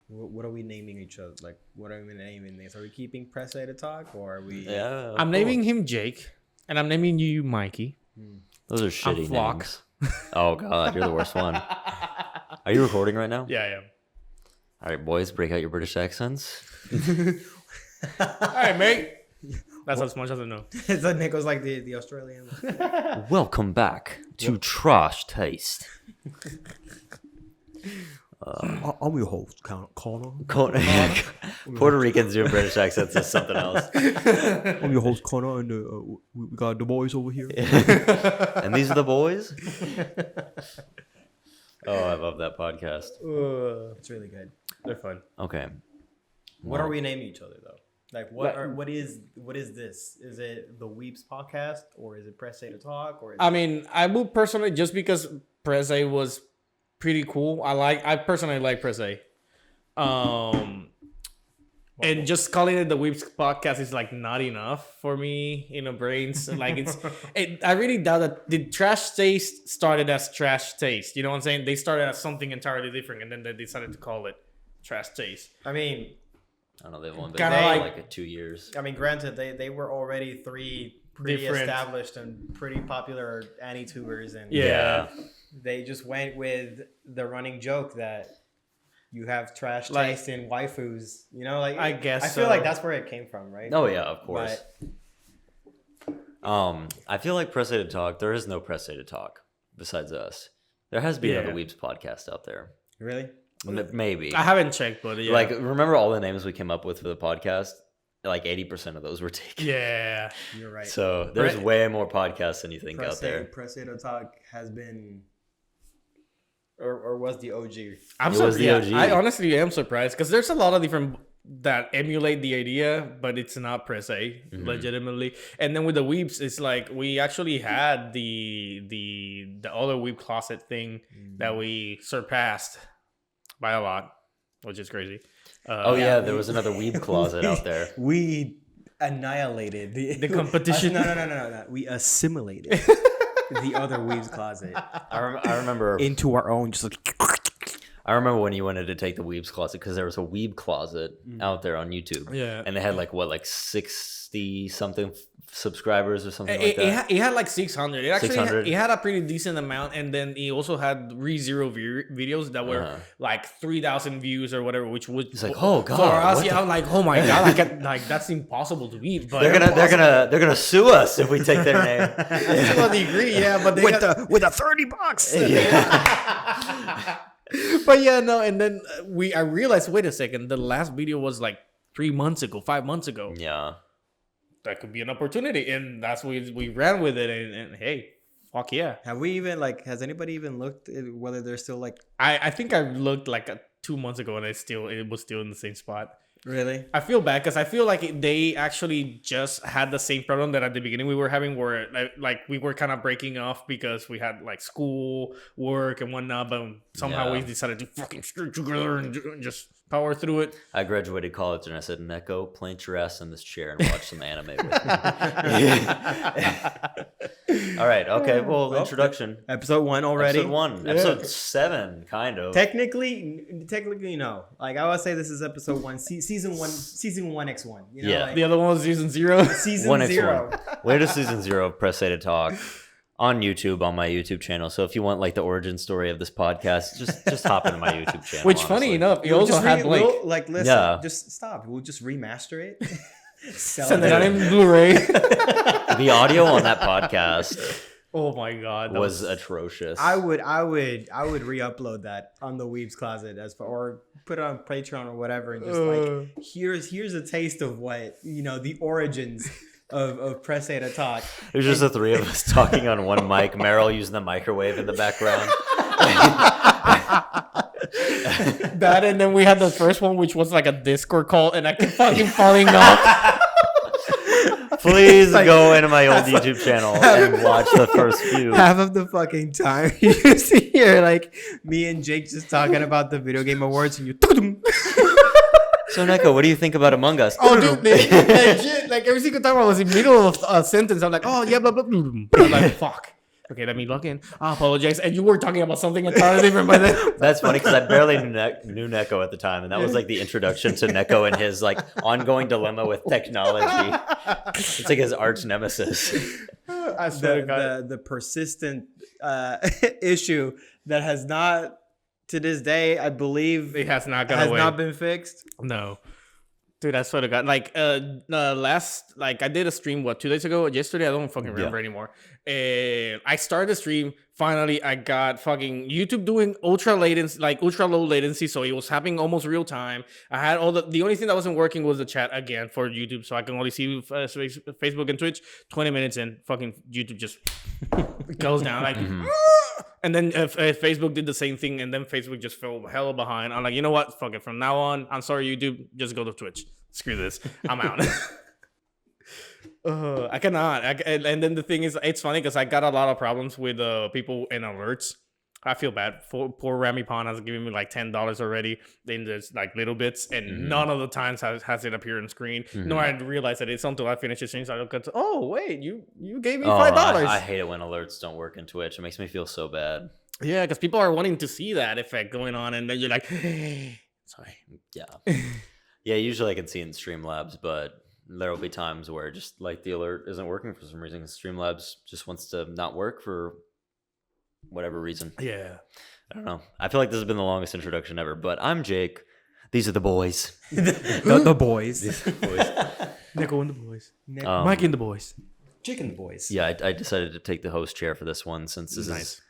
What are we naming each other? Like, what are we naming this? Are we keeping Press A to talk, or are we? Yeah. I'm naming him Jake, and I'm naming you Mikey. Those are shitty Flock. names. Oh God, you're the worst one. Are you recording right now? Yeah, I am. All right, boys, break out your British accents. All right, mate. That's as much as I know. It's like Nekko's like the Australian. Welcome back to Trash Taste. I'm your host, Connor. Puerto Ricans doing British accents is something else. I'm your host, Connor, and we got the boys over here. And these are the boys? Oh, I love that podcast. It's really good. They're fun. Okay. What are we naming each other though? Like what is this? Is it the Weebs podcast, or is it Press A to talk, or? I mean, I would personally, just because Press A was pretty cool. I personally like Press A. And just calling it the Weebs podcast is like not enough for me in the brains. Like I really doubt that the Trash Taste started as Trash Taste. You know what I'm saying? They started as something entirely different, and then they decided to call it Trash Taste. I mean, I don't know, they've only been Kinda there like- for like 2 years. I mean, granted, they were already three pretty Different. established and pretty popular Anitubers, and Yeah. they just went with the running joke that you have trash Like- taste in waifus. You know, like I guess I feel so. like that's where it came from, right? Oh yeah, of course. But I feel like Press A to talk. There is no Press A to talk besides us. There has to be another Yeah. Weebs podcast out there. really, Maybe. I haven't checked, but yeah. Like, remember all the names we came up with for the podcast? Like 80% of those were taken. yeah. you're right. So there's Right. way more podcasts than you think out there. Press A to talk has been, or was the OG. I'm It was the surprised. OG. I honestly am surprised because there's a lot of different that emulate the idea, but it's not Press A legitimately. And then with the Weebs, it's like we actually had the other Weeb Closet thing that we surpassed by a lot, which is crazy. Oh yeah, there was another Weeb Closet out there. We annihilated The competition. No. We assimilated the other Weebs Closet I remember. into our own. Just like I remember when you wanted to take the Weebs Closet because there was a Weeb Closet out there on YouTube. Yeah. And they had like 60 something subscribers or something like that. It had like 600. It actually 600. it had a pretty decent amount, and then it also had ReZero videos that were like 3,000 views or whatever, which would It's like, oh god, for us, what yeah, the- I'm like, oh my god, like that's impossible to beat. But they're gonna sue us if we take their name. to a degree, yeah, but they with the $30. yeah. But yeah, no, and then I realized, wait a second, the last video was like 3 months ago, 5 months ago. Yeah. That could be an opportunity, and that's we ran with it, and hey, fuck yeah. Have we even has anybody even looked at whether they're still like I think I looked like 2 months ago, and it was still in the same spot. really? I feel bad because I feel like they actually just had the same problem that at the beginning we were having, where like we were kind of breaking off because we had like school, work, and whatnot, but somehow we decided to fucking stick together and just power through it. I graduated college and I said, Nekko, plant your ass in this chair and watch some anime with me. All right. Okay. Well, introduction. Episode 1 already. Episode 1. Episode 7, kind of. Technically, no. Like I would say, this is episode 1, season 1, season 1x1. You know, Yeah. like, The other one was season 0. season 1x1. 0. Way to season 0 of Press A to Talk on YouTube, on my YouTube channel. So if you want like the origin story of this podcast, just hop into my YouTube channel. Which, funny honestly. enough, it also had like listen, Yeah. just stop. We'll just remaster it. send it out in Blu-ray. The audio on that podcast Oh my god, that was atrocious. I would re-upload that on the Weebs Closet or put it on Patreon or whatever, and just like here's a taste of what the origins of Press A to Talk. There's just the three of us talking on one mic. Meryl using the microwave in the background. that, and then we had the first one, which was like a Discord call, and I kept fucking falling off. Please go into my old YouTube channel and watch the first few. Half of the fucking time you see here, like me and Jake just talking about the video game awards, and you. So Nekko, what do you think about Among Us? Oh, dude, legit, like every single time I was in the middle of a sentence, I'm like, oh yeah, blah blah blah. But I'm like, fuck. Okay, let me log in. I apologize. And you were talking about something entirely different by then. That's funny because I barely knew Nekko at the time, and that was like the introduction to Nekko and his like ongoing dilemma with technology. It's like his arch nemesis. I swear to God. The persistent issue that has not, to this day, I believe, It has not gone has away. not been fixed. No. Dude, I swear to God. Like, I did a stream, 2 days ago? Yesterday? I don't fucking remember anymore. I started the stream. Finally, I got fucking YouTube doing ultra low latency. So it was happening almost real time. I had the only thing that wasn't working was the chat again for YouTube. So I can only see Facebook and Twitch. 20 minutes in, fucking YouTube just goes down. Like, and then Facebook did the same thing, and then Facebook just fell hella behind. I'm like, you know what? Fuck it. From now on, I'm sorry, YouTube. Just go to Twitch. Screw this. I'm out. I cannot. And then the thing is, it's funny because I got a lot of problems with people in alerts. I feel bad. Poor Rami Pond has given me like $10 already in this like little bits, and none of the times has it appeared on screen. Nor I realized that it's until I finish the stream. So I look at, oh wait, you gave me $5. I hate it when alerts don't work in Twitch. It makes me feel so bad. Yeah, because people are wanting to see that effect going on, and then you're like, sorry. Yeah. Yeah, usually I can see it in Streamlabs, but there will be times where just like the alert isn't working for some reason. Streamlabs just wants to not work for whatever reason. Yeah. I don't know. I feel like this has been the longest introduction ever, but I'm Jake. These are the boys. the boys. Nekko and the boys. Mikey and the boys. Jake and the boys. Yeah, I decided to take the host chair for this one since this is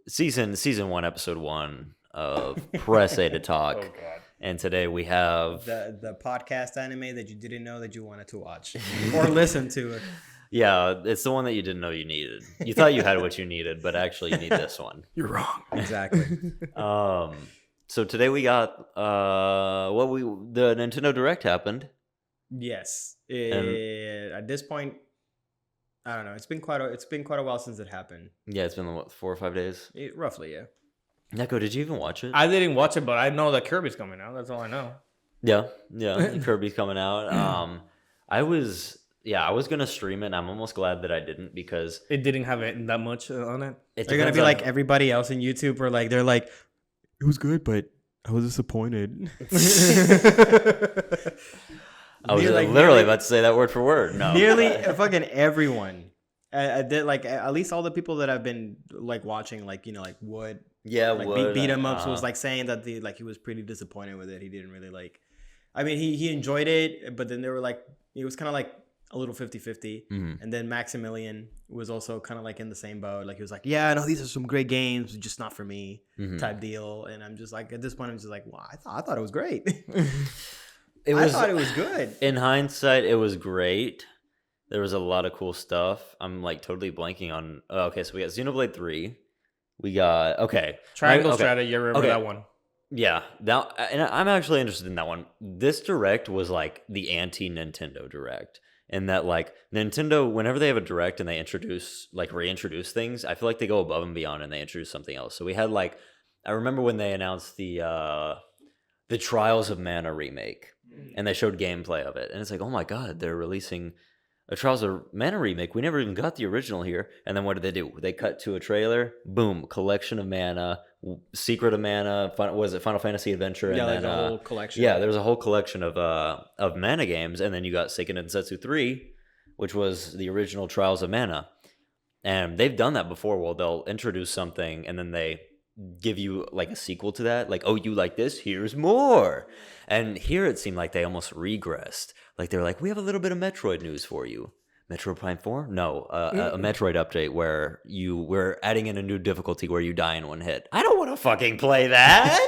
season 1, episode 1 of Press A to Talk. Oh, God. And today we have the podcast anime that you didn't know that you wanted to watch or listen to. Yeah, it's the one that you didn't know you needed. You thought you had what you needed, but actually you need this one. You're wrong. Exactly. So today we got the Nintendo Direct happened. Yes. At this point, I don't know. It's been quite a while since it happened. Yeah, it's been 4 or 5 days. Roughly, yeah. Nekko, did you even watch it? I didn't watch it, but I know that Kirby's coming out. That's all I know. Yeah, Kirby's coming out. I was gonna stream it, and I'm almost glad that I didn't because it didn't have that much on it. They're gonna be like everybody else in YouTube, where like they're like, it was good, but I was disappointed. I was literally about to say that word for word. No, nearly fucking everyone. At least all the people that I've been like watching, like Wood. Yeah, like Wood, beat 'em ups was like saying that he was pretty disappointed with it. He didn't really like. I mean, he enjoyed it, but then they were like, it was kind of like a little 50-50. And then Maximilian was also kind of like in the same boat. Like he was like, yeah, I know these are some great games, just not for me type deal. And I'm just like, at this point, I'm just like, wow, I thought it was great. I thought it was good. In hindsight, it was great. There was a lot of cool stuff. I'm like totally blanking on. Okay, so we got Xenoblade 3. We got Triangle Strategy. I remember that one. Yeah, now and I'm actually interested in that one. This Direct was like the anti-Nintendo Direct, in that like Nintendo, whenever they have a Direct and they reintroduce things, I feel like they go above and beyond and they introduce something else. So we had like, I remember when they announced the Trials of Mana remake, and they showed gameplay of it, and it's like, oh my god, they're releasing a Trials of Mana remake. We never even got the original here. And then what did they do? They cut to a trailer. Boom, Collection of Mana, Secret of Mana. Was it Final Fantasy Adventure? Yeah, and then a whole collection. Yeah, there was a whole collection of Mana games. And then you got Seiken Densetsu 3, which was the original Trials of Mana. And they've done that before. Well, they'll introduce something and then they give you like a sequel to that. Like, oh, you like this? Here's more. And here it seemed like they almost regressed. Like they were like, we have a little bit of Metroid news for you. Metroid Prime 4? No, a Metroid update where we're adding in a new difficulty where you die in one hit. I don't want to fucking play that.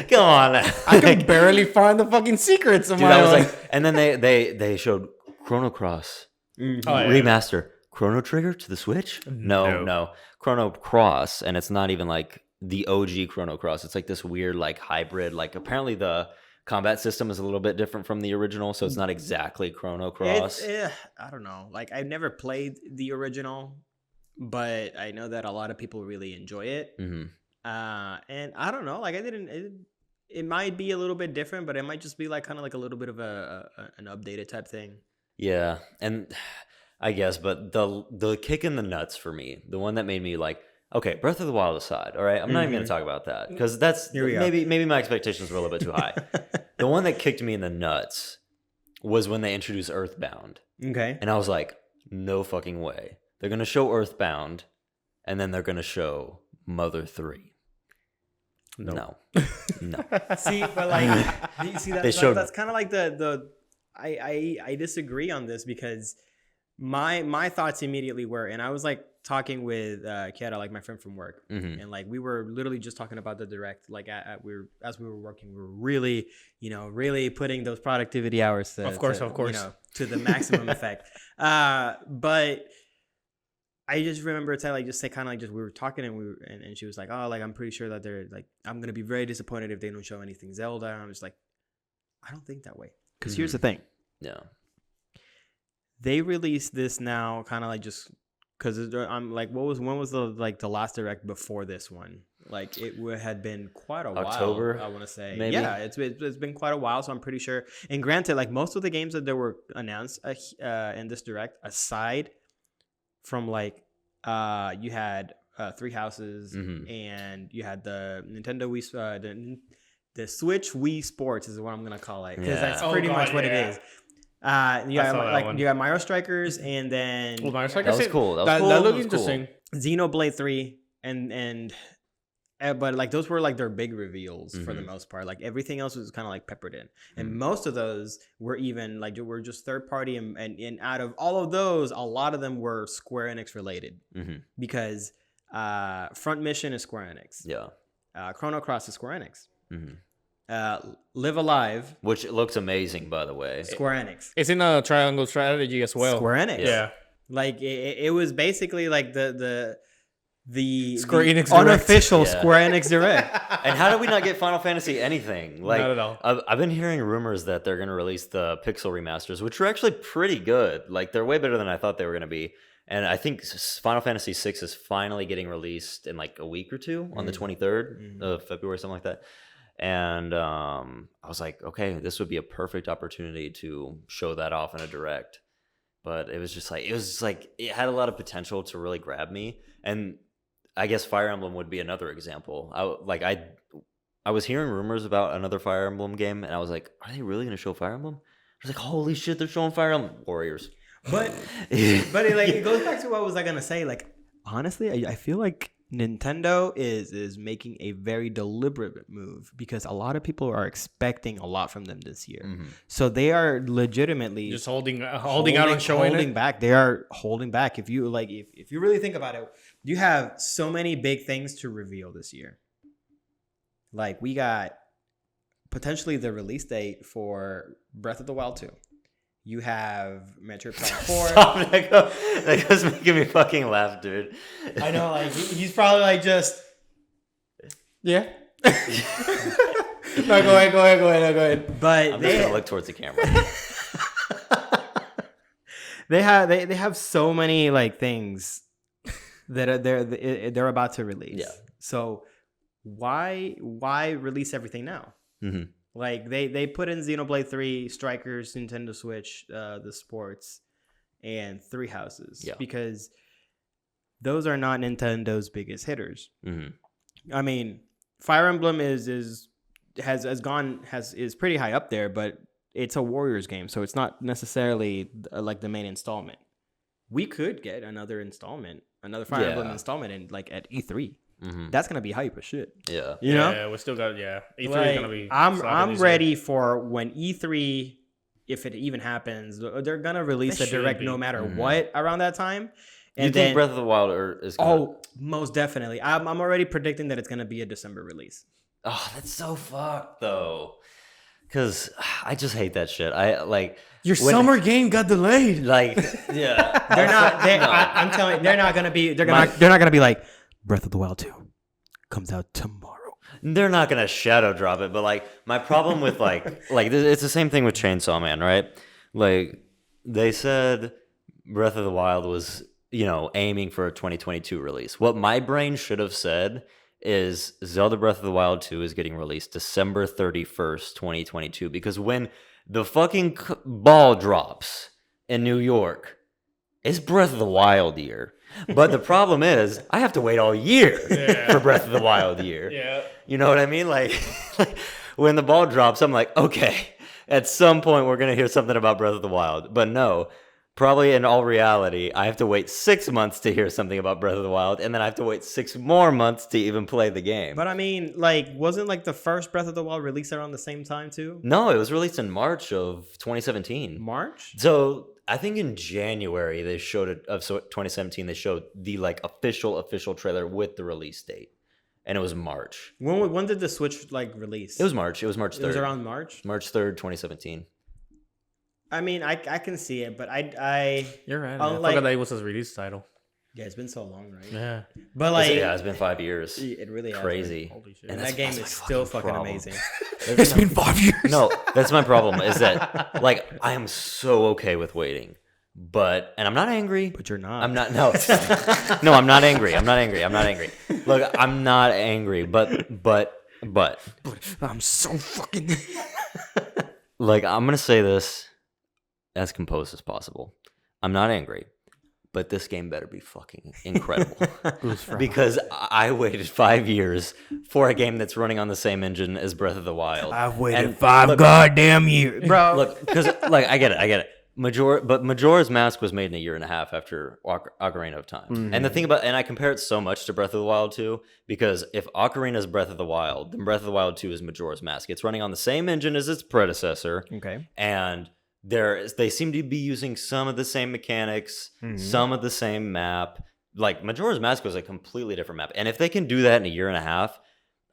Come on. I can barely find the fucking secrets of my own. And then they showed Chrono Cross remaster. Chrono Trigger to the Switch? No. Chrono Cross, and it's not even like the OG Chrono Cross. It's like this weird like hybrid. Like apparently the combat system is a little bit different from the original, so it's not exactly Chrono Cross. I don't know. Like I've never played the original, but I know that a lot of people really enjoy it. And I don't know. Like it might be a little bit different, but it might just be like kind of like a little bit of an updated type thing. Yeah, and I guess, but the kick in the nuts for me, the one that made me like, okay, Breath of the Wild aside, all right, I'm not even going to talk about that because that's maybe my expectations were a little bit too high. The one that kicked me in the nuts was when they introduced Earthbound. Okay. And I was like, no fucking way. They're going to show Earthbound, and then they're going to show Mother 3. No. See, but like, that's kind of like I disagree on this because my thoughts immediately were, and I was like talking with Kiara, like my friend from work, and like we were literally just talking about the direct, like as we were working, we were really, really putting those productivity hours to, of course, to the maximum effect. But I just remember we were talking and she was like, oh, like I'm pretty sure that they're like, I'm gonna be very disappointed if they don't show anything Zelda. And I'm just like, I don't think that way. Because here's the thing. Yeah. They released this now kind of like just because I'm like, when was the last direct before this one? Like it had been quite a October, while, I want to say. Maybe? Yeah, it's been quite a while, so I'm pretty sure. And granted, like most of the games that were announced in this direct, aside from like you had Three Houses and you had the Nintendo Wii, the Switch Wii Sports is what I'm gonna call it because that's pretty much what it is. You got Mario Strikers and then Mario Strikers that was cool. That looked interesting. Xenoblade 3 and but like those were like their big reveals for the most part. Like everything else was kind of like peppered in, and most of those were even like were just third party, and out of all of those, a lot of them were Square Enix related because Front Mission is Square Enix. Yeah. Chrono Cross is Square Enix. Live Alive, which looks amazing, by the way. Square Enix. It's in a triangle strategy as well. Square Enix. Yeah. Like it was basically like the Square Enix unofficial Square Enix Direct. And how did we not get Final Fantasy anything? Like, not at all. I've been hearing rumors that they're going to release the Pixel remasters, which are actually pretty good. Like they're way better than I thought they were going to be. And I think Final Fantasy VI is finally getting released in like a week or two on the 23rd of February, something like that. And I was like, okay, this would be a perfect opportunity to show that off in a direct. But it was like it had a lot of potential to really grab me. And I guess Fire Emblem would be another example. I was hearing rumors about another Fire Emblem game, and I was like, are they really going to show Fire Emblem? I was like, holy shit, they're showing Fire Emblem Warriors. But it goes back to what was I going to say? Like, honestly, I feel like Nintendo is making a very deliberate move because a lot of people are expecting a lot from them this year. So they are legitimately just holding out on showing holding back. They are holding back. If you like, if you really think about it, you have so many big things to reveal this year. Like we got potentially the release date for Breath of the Wild 2. You have Metroid Prime 4. Stop, that goes making me fucking laugh, dude. I know, like he's probably like just yeah. No, go ahead. But I'm just gonna look towards the camera. they have so many like things that they're about to release. Yeah. So why release everything now? Like they put in Xenoblade 3, Strikers, Nintendo Switch, the sports, and Three Houses because those are not Nintendo's biggest hitters. I mean, Fire Emblem is pretty high up there, but it's a Warriors game, so it's not necessarily like the main installment. We could get another Fire Emblem installment in like at E3. That's gonna be hype as shit. Yeah, you know. Yeah, we still got E3 like, is gonna be. I'm ready for when E3, if it even happens, they're gonna release a direct no matter what around that time. And you think Breath of the Wild is? Most definitely. I'm already predicting that it's gonna be a December release. Oh, that's so fucked though. Because I just hate that shit. I like your summer game got delayed. Like, yeah, they're not. I'm telling you, they're not gonna be. They're not gonna be like. Breath of the Wild 2 comes out tomorrow. They're not gonna shadow drop it, but like my problem with like it's the same thing with Chainsaw Man, right? Like they said Breath of the Wild was, aiming for a 2022 release. What my brain should have said is Zelda Breath of the Wild 2 is getting released December 31st, 2022, because when the fucking ball drops in New York, It's Breath of the Wild year. But the problem is, I have to wait all year for Breath of the Wild year. Yeah. You know what I mean? Like when the ball drops, I'm like, okay, at some point we're going to hear something about Breath of the Wild. But no, probably in all reality, I have to wait 6 months to hear something about Breath of the Wild, and then I have to wait 6 more months to even play the game. But I mean, like, wasn't like the first Breath of the Wild released around the same time too? No, it was released in March of 2017. March? So I think in January they showed it of 2017. They showed the like official trailer with the release date, and it was March. When did the Switch like release? It was March. It was March 3rd. It was around March. March 3rd, 2017. I mean, I can see it, but You're right. I I forgot that it was his release title. yeah, it's been so long, right? Yeah. But like, Yeah, it's been 5 years. it really has Crazy. been. Holy shit. And that's- that game that's is my still fucking problem. amazing. It's been 5 years. No, that's my problem. Is that like I am so okay with waiting, and I'm not angry. But you're not. I'm not. No, no, I'm not angry. I'm not angry. Look, I'm not angry, but I'm so fucking. like I'm gonna say this as composed as possible. I'm not angry, but this game better be fucking incredible because I waited 5 years for a game that's running on the same engine as Breath of the Wild. I've waited And 5 look- goddamn years, bro. Look, because like I get it. Majora's Mask was made in a year and a half after Ocarina of Time. And the thing and I compare it so much to Breath of the Wild 2 because if Ocarina is Breath of the Wild, then Breath of the Wild 2 is Majora's Mask. It's running on the same engine as its predecessor. Okay. And they seem to be using some of the same mechanics, some of the same map. Like Majora's Mask was a completely different map. And if they can do that in a year and a half,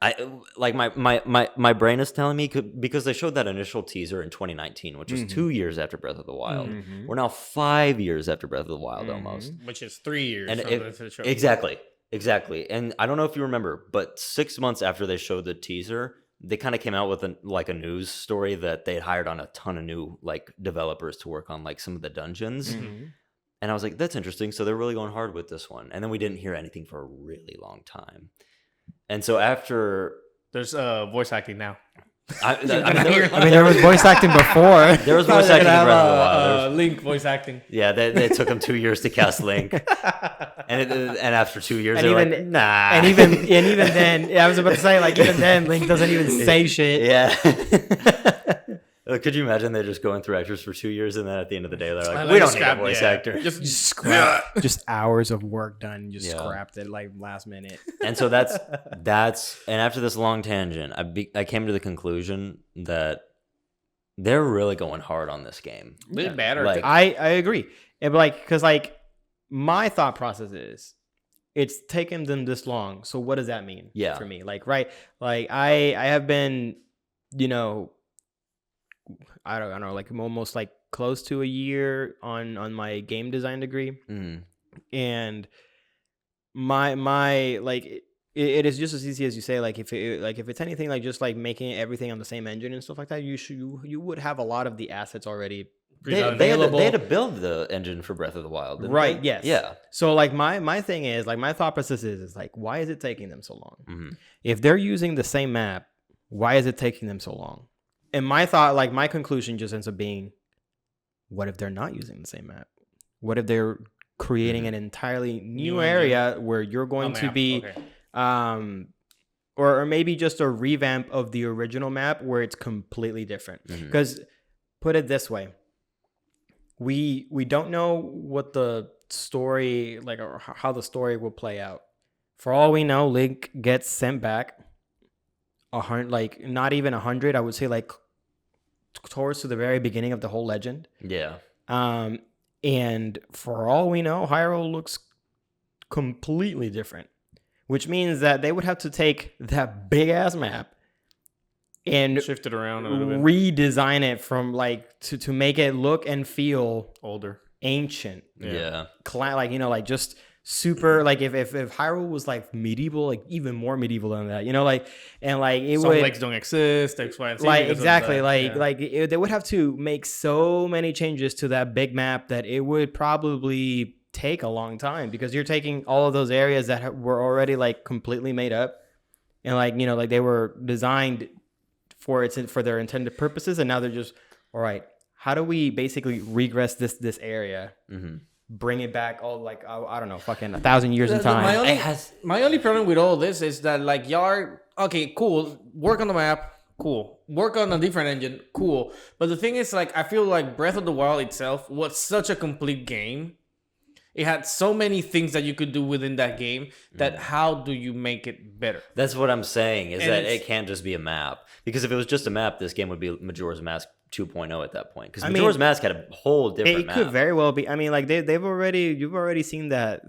I like my brain is telling me because they showed that initial teaser in 2019, which was 2 years after Breath of the Wild. We're now 5 years after Breath of the Wild almost. Which is 3 years. And from the show. exactly. And I don't know if you remember, but 6 months after they showed the teaser, they kind of came out with a news story that they had hired on a ton of new like developers to work on like some of the dungeons. And I was like, that's interesting. So they're really going hard with this one. And then we didn't hear anything for a really long time. And so after There's voice acting now. I mean, there was voice acting before. there was voice acting in Breath of the Wild. There was- Link voice acting. yeah, they took them 2 years to cast Link, and after 2 years, And they're even- like, nah. and even then, I was about to say, like, even then, Link doesn't even say shit. yeah. Could you imagine they're just going through actors for 2 years, and then at the end of the day, they're like, we don't need a voice actor. Just Just hours of work done, just Yeah. scrapped it like last minute. And so that's and after this long tangent, I came to the conclusion that they're really going hard on this game. They better. Like- I agree. And like, cause like my thought process is, it's taken them this long. So what does that mean? Yeah. For me, like, right? Like I have been, you know, I don't know, like almost like close to a year on my game design degree, Mm. and my like it is just as easy as you say. Like if it's anything like just like making everything on the same engine and stuff like that, you would have a lot of the assets already They had to build the engine for Breath of the Wild, didn't right. they? Yes. Yeah. So like my thing is like my thought process is like, why is it taking them so long? Mhm. If they're using the same map, why is it taking them so long? And my thought, like my conclusion just ends up being, what if they're not using the same map? What if they're creating an entirely new area where you're going to be or maybe just a revamp of the original map where it's completely different? Because put it this way, we don't know what the story, like, or how the story will play out. For all we know, Link gets sent back 100, like not even 100, I would say, like towards to the very beginning of the whole legend. Yeah. And for all we know, Hyrule looks completely different, which means that they would have to take that big ass map and shift it around a little bit. redesign it from like to make it look and feel Older. ancient, Yeah. like, you know, like just super, like if Hyrule was like medieval, like even more medieval than that, you know, like, and like it Some would lakes don't exist. X, Y, and Z like because of exactly that. they would have to make so many changes to that big map that it would probably take a long time, because you're taking all of those areas that were already like completely made up and like, you know, like they were designed for their intended purposes, and now they're just, all right, how do we basically regress this area bring it back all like I don't know, fucking 1,000 years in time. My only problem with all this is that like y'all are okay, cool, work on the map, cool, work on a different engine, cool. But the thing is, like, I feel like Breath of the Wild itself was such a complete game. It had so many things that you could do within that game that how do you make it better? That's what I'm saying, is that it can't just be a map. Because if it was just a map, this game would be Majora's Mask 2.0 at that point. Because Majora's Mask had a whole different map. It could very well be. I mean, like you've already seen that.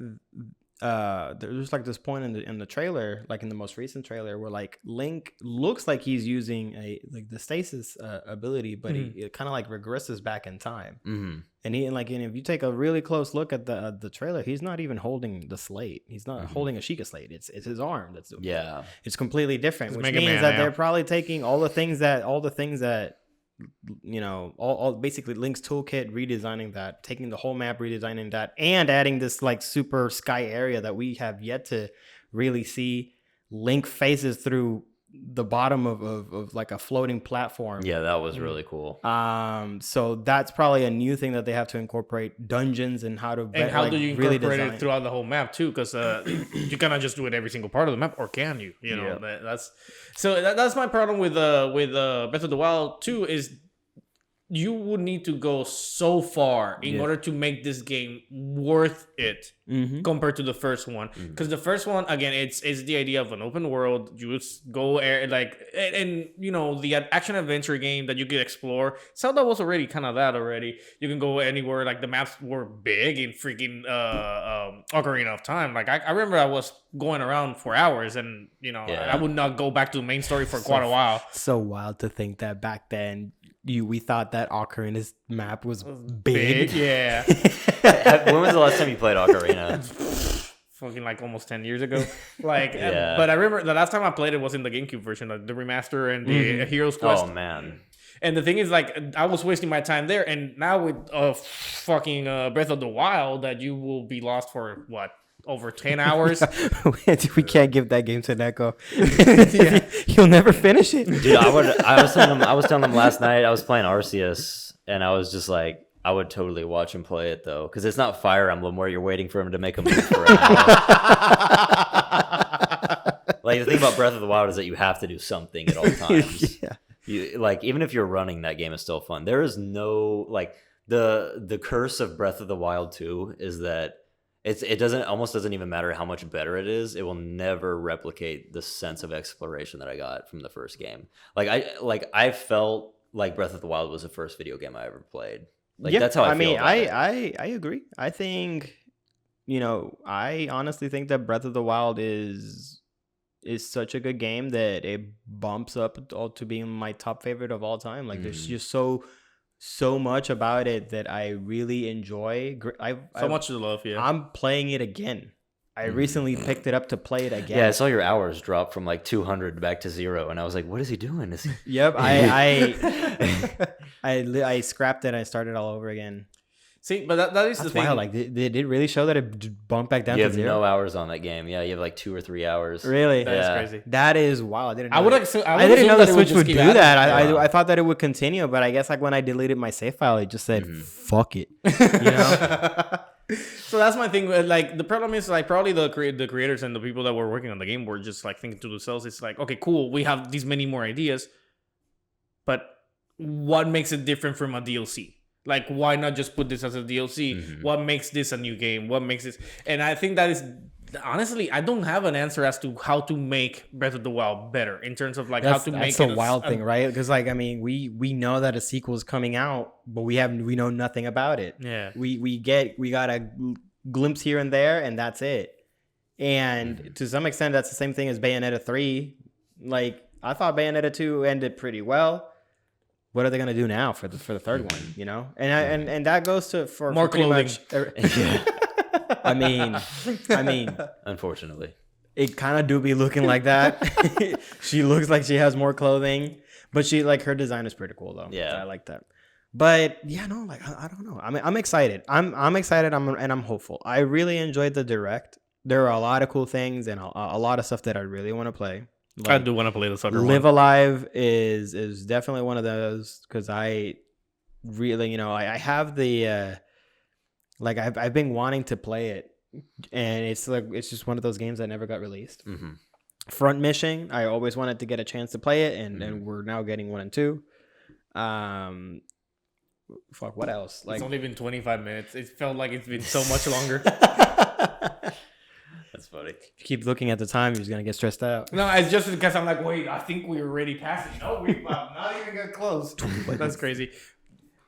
There's like this point in the trailer, like in the most recent trailer, where like Link looks like he's using the stasis ability, but it kind of like regresses back in time. Mm-hmm. And if you take a really close look at the trailer, he's not even holding the slate. He's not holding a Sheikah slate. It's his arm. It's completely different, which means that they're probably taking all the things that all basically Link's toolkit, redesigning that, taking the whole map, redesigning that, and adding this like super sky area that we have yet to really see. Link faces through the bottom of like a floating platform. Yeah, that was really cool. So that's probably a new thing that they have to incorporate, dungeons and how to do you incorporate it throughout the whole map too? Because you cannot just do it every single part of the map, or can you? You know, that's my problem with Breath of the Wild 2 is you would need to go so far in order to make this game worth it compared to the first one. Because the first one, again, it's the idea of an open world. You just go and the action adventure game that you could explore. Zelda was already kind of that already. You can go anywhere. Like the maps were big in freaking Ocarina of Time. Like I remember I was going around for hours, and I would not go back to the main story for quite a while. So wild to think that back then. We thought that Ocarina's map was big. Yeah. When was the last time you played Ocarina? Fucking like almost 10 years ago. Like, but I remember the last time I played it was in the GameCube version, the remaster and the Heroes Quest. Oh man. And the thing is, like, I was wasting my time there, and now with fucking Breath of the Wild, that you will be lost for what? Over 10 hours. We can't give that game to Nekko. He'll never finish it. Dude, I was telling them last night, I was playing Arceus, and I was just like, I would totally watch him play it though, because it's not Fire Emblem where you're waiting for him to make a move for an hour. Like the thing about Breath of the Wild is that you have to do something at all times. You like, even if you're running, that game is still fun. There is no like the curse of Breath of the Wild 2 is that it doesn't even matter how much better it is. It will never replicate the sense of exploration that I got from the first game. I felt like Breath of the Wild was the first video game I ever played. Like that's how I feel. I agree. I think, I honestly think that Breath of the Wild is such a good game that it bumps up to being my top favorite of all time. Like there's just so much about it that I really enjoy. Much to love, yeah. I'm playing it again. I recently picked it up to play it again. Yeah, I saw your hours drop from like 200 back to 0, and I was like, "What is he doing?" Yep, I scrapped it and I started all over again. See, but that is That's the thing. wild. Like, did it really show that it bumped back down You to have 0? no hours on that game. Yeah, you have like 2 or 3 hours. Really? That is crazy. That is wild. I didn't know the Switch would do that. Yeah. I thought that it would continue, but I guess like when I deleted my save file, it just said "fuck it." So that's my thing. Like the problem is like probably the creators and the people that were working on the game were just like thinking to themselves, it's like, okay, cool, we have these many more ideas, but what makes it different from a DLC? Like, why not just put this as a DLC? What makes this a new game? What makes this? And I think that is, honestly, I don't have an answer as to how to make Breath of the Wild better in terms of like how to make it. That's a wild thing, right? Because like, I mean, we know that a sequel is coming out, but we know nothing about it. Yeah. We got a glimpse here and there, and that's it. And to some extent, that's the same thing as Bayonetta 3. Like, I thought Bayonetta 2 ended pretty well. What are they gonna do now for the third one? And that goes for more clothing. I mean, Unfortunately, it kind of do be looking like that. She looks like she has more clothing, but her design is pretty cool though. Yeah, I like that. But yeah, no, like I don't know. I mean, I'm excited. I'm excited. I'm hopeful. I really enjoyed the direct. There are a lot of cool things and a lot of stuff that I really want to play. Like, I do want to play the soccer Live one. Alive is definitely one of those because I really, I have the Like I've been wanting to play it, and it's just one of those games that never got released. Mm-hmm. Front Mission, I always wanted to get a chance to play it, and we're now getting 1 and 2. Fuck, what else? It's only been 25 minutes. It felt like it's been so much longer. That's funny. If you keep looking at the time, you're just gonna get stressed out. No, it's just because I'm like, wait, I think we already passed it. No, we not even got close. That's crazy.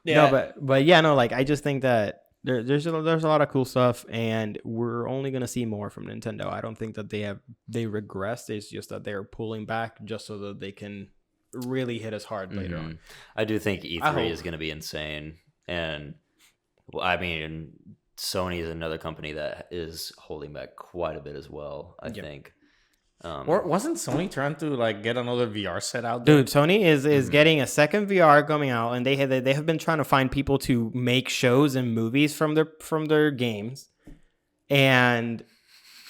Yeah, No, but yeah, no, like I just think that there's a lot of cool stuff, and we're only gonna see more from Nintendo. I don't think that they regressed. It's just that they're pulling back just so that they can really hit us hard later on. I do think E3 is going to be insane, and I mean, Sony is another company that is holding back quite a bit as well. I think. Or wasn't Sony trying to like get another VR set out there? Dude, Sony is getting a second VR coming out, and they have been trying to find people to make shows and movies from their games, and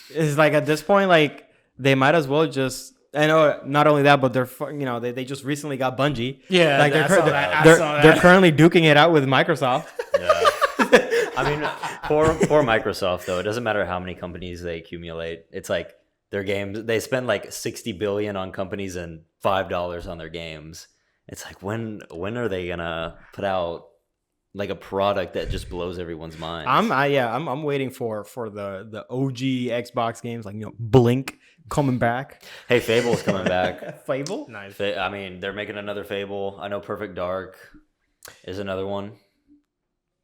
it's like at this point, like they might as well just. I know. Not only that, but they just recently got Bungie. Yeah, like I saw that. They're currently duking it out with Microsoft. Yeah. I mean, for Microsoft though, it doesn't matter how many companies they accumulate. It's like their games. They spend like $60 billion on companies and $5 on their games. It's like when are they gonna put out like a product that just blows everyone's mind? I'm waiting for the OG Xbox games, like Blink coming back. Hey, Fable's coming back. Fable? Nice. I mean, they're making another Fable. I know Perfect Dark is another one.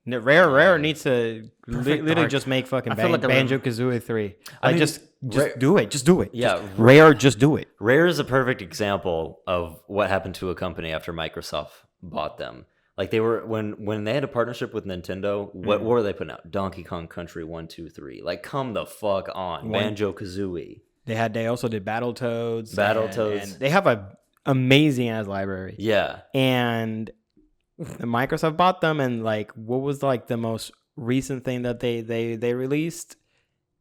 Rare needs to literally Dark. just make fucking like Banjo-Kazooie 3. I mean, just do it. Just do it. Yeah. Rare, just do it. Rare is a perfect example of what happened to a company after Microsoft bought them. Like they were when they had a partnership with Nintendo, what were they putting out? Donkey Kong Country 1, 2, 3. Like come the fuck on. Banjo-Kazooie. They also did Battletoads. Battletoads. And they have a amazing ass library. Yeah. And Microsoft bought them, and like what was like the most recent thing that they released?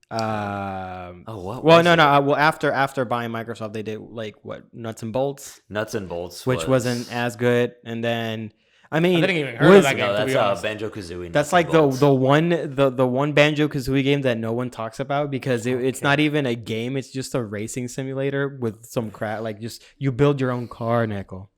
What? Well, no. Well, after buying Microsoft, they did like what Nuts and Bolts. Nuts and Bolts, which wasn't as good, and then. I mean, I didn't even heard of that game. No, to be that's honest. Banjo-Kazooie. That's like the one Banjo-Kazooie game that no one talks about because it's not even a game. It's just a racing simulator with some crap. Like just you build your own car, Nekko,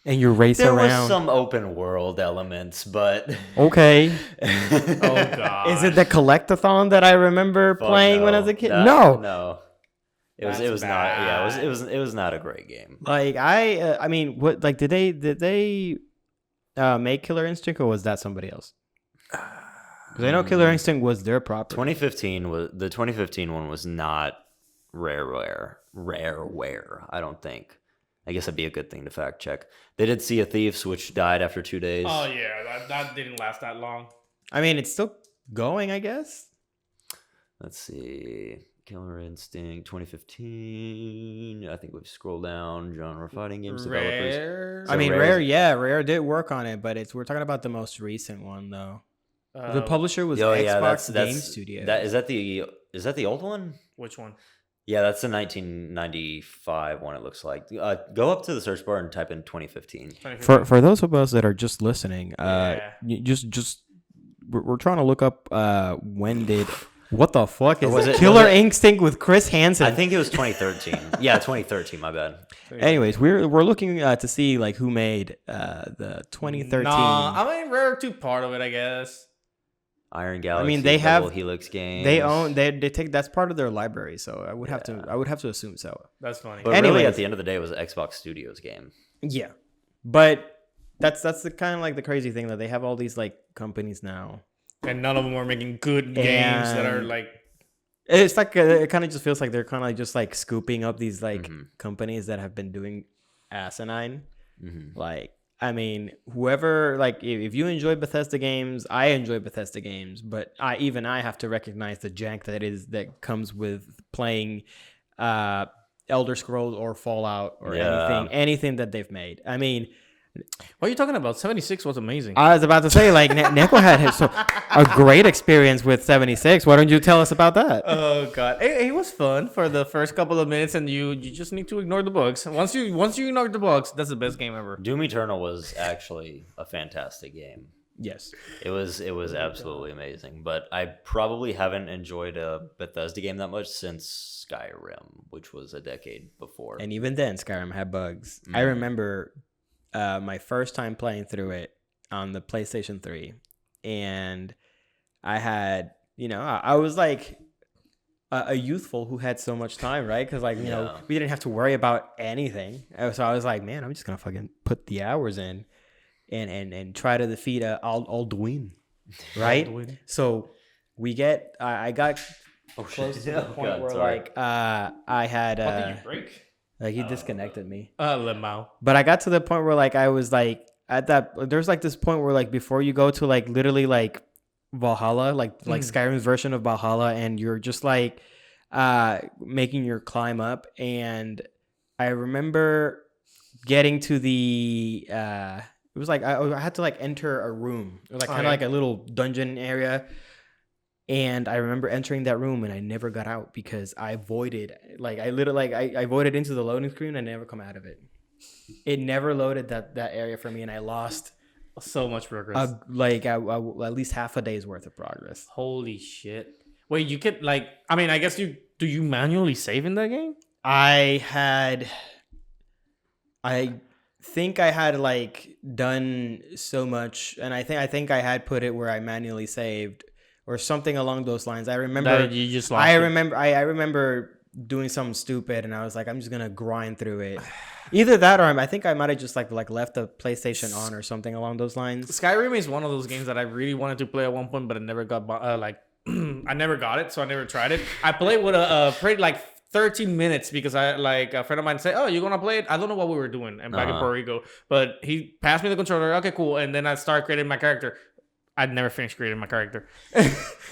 and you race there around. There was some open world elements, but okay. Oh god. Is it the collectathon that I remember playing when I was a kid? No. It was not. Yeah, it was not a great game. Like I mean, what like did they make Killer Instinct, or was that somebody else? Because I know Killer Instinct was their property. 2015 one was not Rareware. I don't think. I guess that'd be a good thing to fact check. They did Sea of Thieves, which died after 2 days. Oh yeah, that didn't last that long. I mean, it's still going, I guess. Let's see. Killer Instinct 2015. I think we've scrolled down. Genre fighting games developers. So I mean, Rare did work on it, but we're talking about the most recent one though. The publisher was Xbox Game Studio. Is that the old one? Which one? Yeah, that's the 1995 one. It looks like. Go up to the search bar and type in 2015. For those of us that are just listening, we're trying to look up when did. What the fuck is it? Killer Instinct with Chris Hansen? I think it was 2013. Yeah, 2013. My bad. Anyways, we're looking to see like who made the 2013. Nah, I mean Rare took part of it, I guess. Iron Galaxy. I mean, they have Double Helix games. They take that's part of their library, so I would have to assume so. That's funny. But really, at the end of the day, it was an Xbox Studios game. Yeah, but that's the kind of like the crazy thing that they have all these like companies now. And none of them are making good games that are like. It's like it kind of just feels like they're kind of just like scooping up these like companies that have been doing asinine. Like, I mean, whoever like if you enjoy Bethesda games, I enjoy Bethesda games, but I have to recognize the jank that comes with playing Elder Scrolls or Fallout or anything that they've made. I mean. What are you talking about? 76 was amazing. I was about to say, like, Nekko had a great experience with 76. Why don't you tell us about that? Oh god, it was fun for the first couple of minutes, and you just need to ignore the bugs. Once you ignore the bugs, that's the best game ever. Doom Eternal was actually a fantastic game. Yes. It was absolutely amazing. But I probably haven't enjoyed a Bethesda game that much since Skyrim, which was a decade before. And even then, Skyrim had bugs. I remember my first time playing through it on the PlayStation 3, and I had, I was like a youthful who had so much time, right? Because like, we didn't have to worry about anything. So I was like, man, I'm just gonna fucking put the hours in and try to defeat Alduin, right? Alduin. So I got close to the point where like I had what did you break? Like he disconnected me. Lemao. But I got to the point where like I was like at that. There's like this point where like before you go to like literally like Valhalla, like Skyrim's version of Valhalla, and you're just like making your climb up. And I remember getting to the it was like I had to like enter a room, or like kind of like a little dungeon area. And I remember entering that room and I never got out because I voided, like I literally, like I voided into the loading screen and I never come out of it. It never loaded that area for me, and I lost so much progress. At least half a day's worth of progress. Holy shit. Wait, you could like, I mean, I guess do you manually save in that game? I think I had like done so much, and I think I had put it where I manually saved or something along those lines. I remember that you just lost I remember doing something stupid, and I was like, I'm just gonna grind through it. Either that, or I think I might have just like left the PlayStation on or something along those lines. Skyrim is one of those games that I really wanted to play at one point, but I never got I never got it, so I never tried it. I played with played like 13 minutes because I like a friend of mine said, "Oh, you're gonna play it?" I don't know what we were doing, and back in Puerto Rico, but he passed me the controller. Okay, cool, and then I started creating my character. I'd never finished creating my character.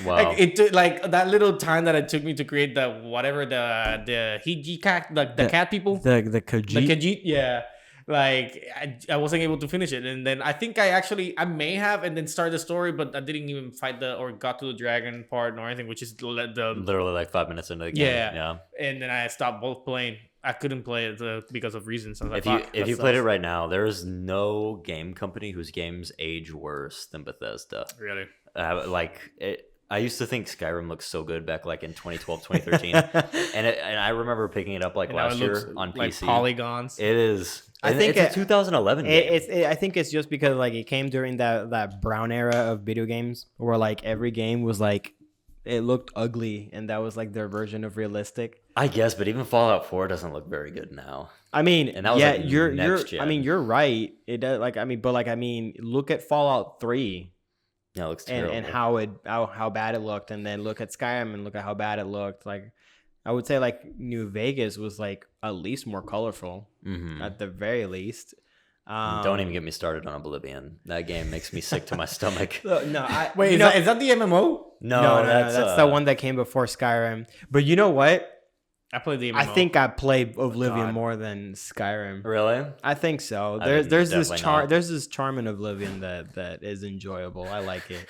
Wow. Like it took like that little time that it took me to create the whatever the Hiji cat, the cat people, the Khajiit. The Khajiit, yeah. Like I wasn't able to finish it, and then I think I may have, and then start the story, but I didn't even fight or got to the dragon part or anything, which is the literally like 5 minutes into the game. Yeah. And then I stopped both playing. I couldn't play it because of reasons. If you played it right now, there is no game company whose games age worse than Bethesda. Really? I used to think Skyrim looked so good back like in 2012, 2013. and I remember picking it up like last year on PC. Like polygons. It is. I think it's a 2011 game. I think it's just because like it came during that brown era of video games where like every game was like it looked ugly, and that was like their version of realistic. I guess, but even Fallout 4 doesn't look very good now. I mean, and that was like next gen. I mean, you're right. It does. Look at Fallout 3. Yeah, it looks terrible. And how bad it looked, and then look at Skyrim and look at how bad it looked. Like, I would say like New Vegas was like at least more colorful, at the very least. Don't even get me started on Oblivion. That game makes me sick to my stomach. Is that the MMO? No, that's the one that came before Skyrim. But you know what? I played the MMO. I think I played Oblivion more than Skyrim. Really? I think so. There's this charm in Oblivion that is enjoyable. I like it.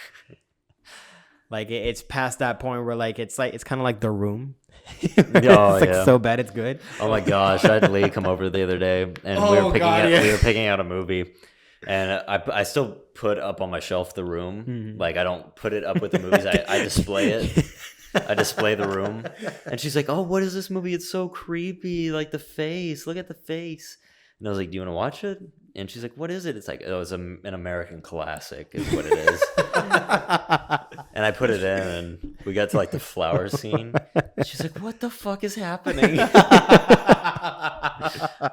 Like it's past that point where like it's kind of like The Room. It's so bad it's good. Oh my gosh! I had Lee come over the other day, and we were picking out a movie, and I still put up on my shelf The Room. Like I don't put it up with the movies. I display it. I display The Room, and she's like, "Oh, what is this movie? It's so creepy. Like the face. Look at the face." And I was like, "Do you want to watch it?" And she's like, "What is it?" It's like, "Oh, it's an American classic, is what it is." And I put it in, and we got to like the flower scene. And she's like, "What the fuck is happening?"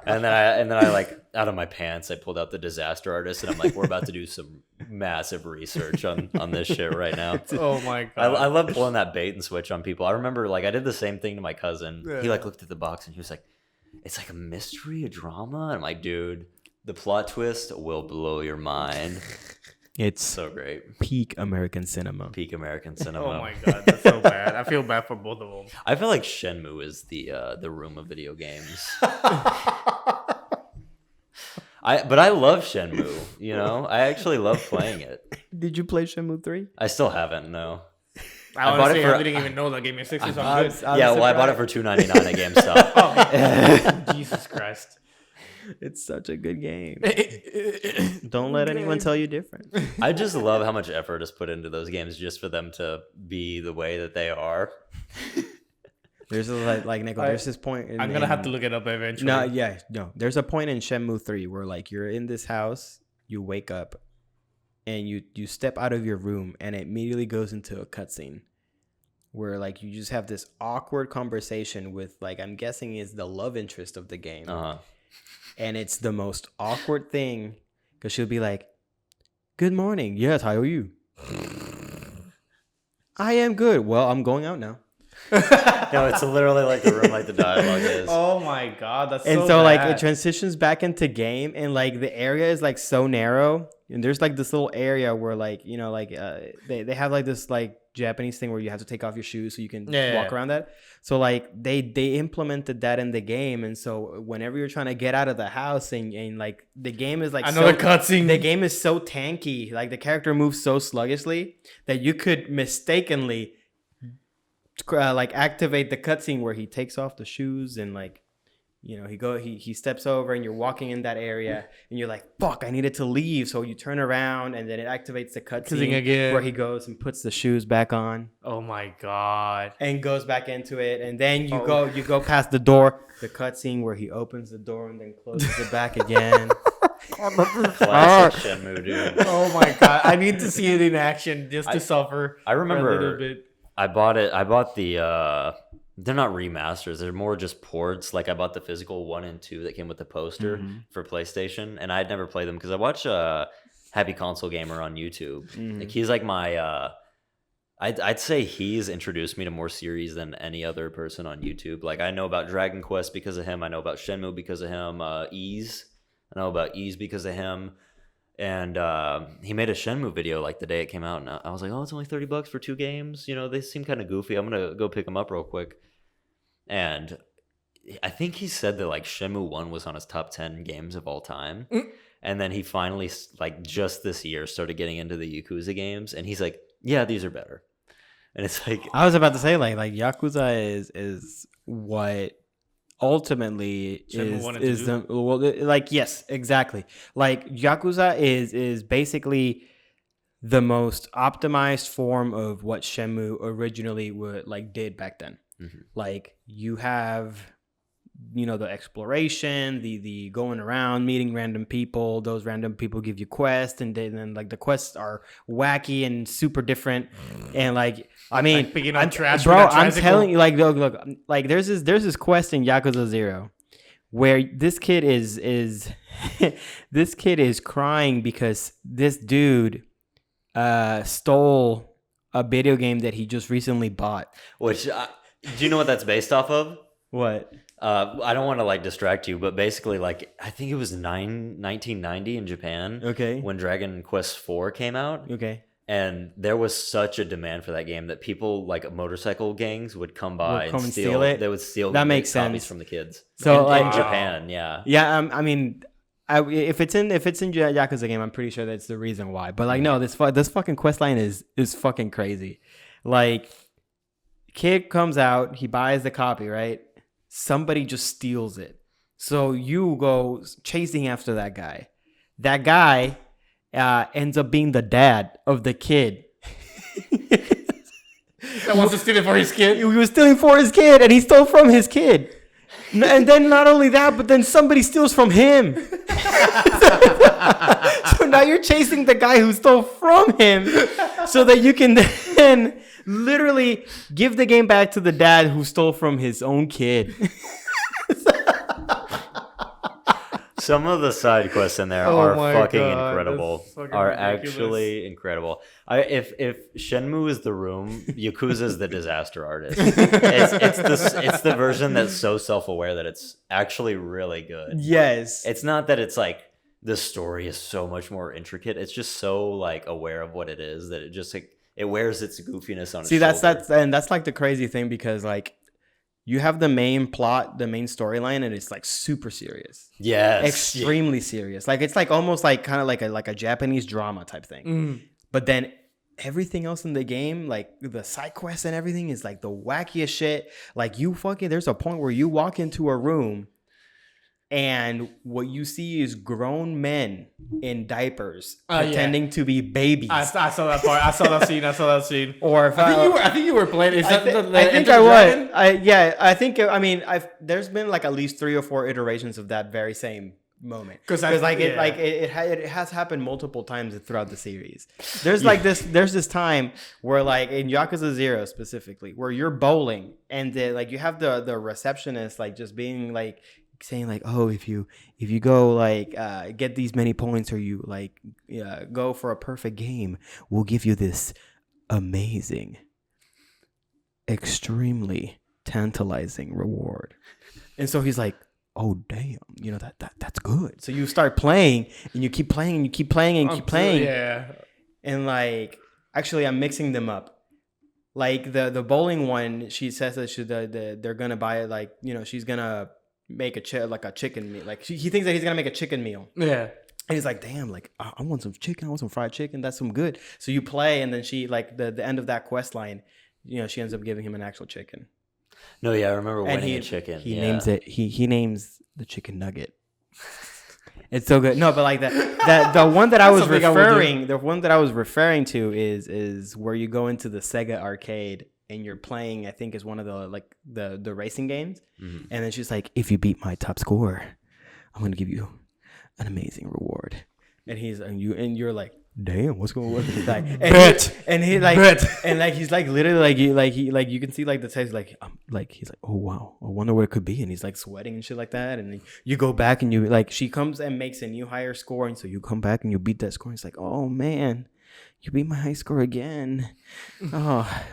and then I like out of my pants, I pulled out the Disaster Artist, and I'm like, "We're about to do some massive research on this shit right now." Oh my god! I love pulling that bait and switch on people. I remember like I did the same thing to my cousin. He like looked at the box and he was like, "It's like a mystery, a drama." And I'm like, "Dude, the plot twist will blow your mind." It's so great. Peak American cinema. Peak American cinema. Oh my god, that's so bad. I feel bad for both of them. I feel like Shenmue is the Room of video games. But I love Shenmue. You know, I actually love playing it. Did you play Shenmue 3? I still haven't. No. I didn't even know that game existed. So I'm good. I bought it for $2.99 at GameStop. Oh, Jesus Christ. It's such a good game. Don't let anyone tell you different. I just love how much effort is put into those games just for them to be the way that they are. There's like Nekko, there's this point. I'm gonna have to look it up eventually. No. There's a point in Shenmue 3 where like you're in this house, you wake up, and you step out of your room, and it immediately goes into a cutscene where like you just have this awkward conversation with like I'm guessing is the love interest of the game, and it's the most awkward thing because she'll be like, "Good morning, yes, how are you?" I am good. Well, I'm going out now. No, it's literally like the room, like the dialogue is. Oh my god, that's and so so bad. like it transitions back into game, and like the area is like so narrow, and there's like this little area where like you know like they have like this like Japanese thing where you have to take off your shoes so you can walk around that. So like they implemented that in the game, and so whenever you're trying to get out of the house and like the game is like another cutscene. The game is so tanky, like the character moves so sluggishly that you could mistakenly like activate the cutscene where he takes off the shoes and like you know he steps over and you're walking in that area and you're like fuck I needed to leave, so you turn around and then it activates the cutscene again where he goes and puts the shoes back on. Oh my god. And goes back into it, and then you go past the door, the cutscene where he opens the door and then closes it back again. Classic Shenmue, dude. Oh my god, I need to see it in action just to suffer. I remember a little bit. I bought the they're not remasters, they're more just ports. Like I bought the physical 1 and 2 that came with the poster for PlayStation, and I'd never played them because I watch Happy Console Gamer on YouTube. Like he's like my I'd say he's introduced me to more series than any other person on YouTube. Like I know about Dragon Quest because of him, I know about Shenmue because of him, Ease, I know about Ease because of him. And he made a Shenmue video like the day it came out, and I was like, "Oh, it's only $30 for 2 games. You know, they seem kind of goofy. I'm gonna go pick them up real quick." And I think he said that like Shenmue 1 was on his top 10 games of all time, and then he finally like just this year started getting into the Yakuza games, and he's like, "Yeah, these are better." And it's like I was about to say like Yakuza is what ultimately is the well like yes exactly like Yakuza is basically the most optimized form of what Shenmue originally did back then. Like you have you know the exploration, the going around meeting random people, those random people give you quests, and then like the quests are wacky and super different, and like I mean like picking up trash, bro, I'm telling you, like look like there's this quest in Yakuza 0 where this kid is this kid is crying because this dude stole a video game that he just recently bought. Which do you know what that's based off of? What? I don't want to like distract you, but basically, like I think it was 1990 in Japan. Okay. When Dragon Quest IV came out. Okay. And there was such a demand for that game that people like motorcycle gangs would come by and steal it. They would steal that makes copies sense from the kids. So in Japan, yeah. I mean, if it's in Yakuza game, I'm pretty sure that's the reason why. But like, no, this fucking quest line is fucking crazy. Like, kid comes out, he buys the copy, right? Somebody just steals it, so you go chasing after that guy. That guy ends up being the dad of the kid. That wants to steal it for his kid. He was stealing for his kid, and he stole from his kid. And then not only that, but then somebody steals from him. So now you're chasing the guy who stole from him so that you can then literally give the game back to the dad who stole from his own kid. Some of the side quests in there are fucking incredible. Are ridiculous. Actually incredible. If Shenmue is the room, Yakuza is the disaster artist. It's the version that's so self-aware that it's actually really good. Yes. It's not that it's like the story is so much more intricate. It's just so like aware of what it is that it just like it wears its goofiness on its shoulder. That's like the crazy thing, because like you have the main plot, the main storyline, and it's like super serious. Yes. Extremely serious. Like it's like almost like kind of like a Japanese drama type thing. But then everything else in the game, like the side quests and everything, is like the wackiest shit. Like there's a point where you walk into a room and what you see is grown men in diapers pretending to be babies. I saw that part. I saw that scene. Or if I think you were playing. Is that I think I was. I think. I mean, there's been like at least 3 or 4 iterations of that very same moment. Because it has happened multiple times throughout the series. There's like this time where like in Yakuza 0 specifically, where you're bowling and like you have the receptionist like just being like saying like, oh, if you go like get these many points or you like go for a perfect game, we'll give you this amazing, extremely tantalizing reward. And so he's like, oh damn, that's good. So you start playing and you keep playing and you keep playing and keep playing. Yeah. And like actually I'm mixing them up. Like the bowling one, she says that they're gonna buy it, like, she's gonna make a chicken meal. Like he thinks that he's gonna make a chicken meal. Yeah. And he's like, damn, like I want some chicken, I want some fried chicken, that's some good. So you play and then she like the end of that quest line, she ends up giving him an actual chicken. No, yeah, I remember winning a chicken. He names it. He names the chicken nugget. It's so good. No, but like the one that I was referring to is where you go into the Sega arcade and you're playing. I think is one of the racing games, and then she's like, if you beat my top score, I'm gonna give you an amazing reward. And you're like, damn, what's going on? He's like, he's like literally like you can see like the text like he's like, oh wow, I wonder what it could be, and he's like sweating and shit like that, and then you go back and you like she comes and makes a new higher score, and so you come back and you beat that score, and it's like, oh man, you beat my high score again. Oh,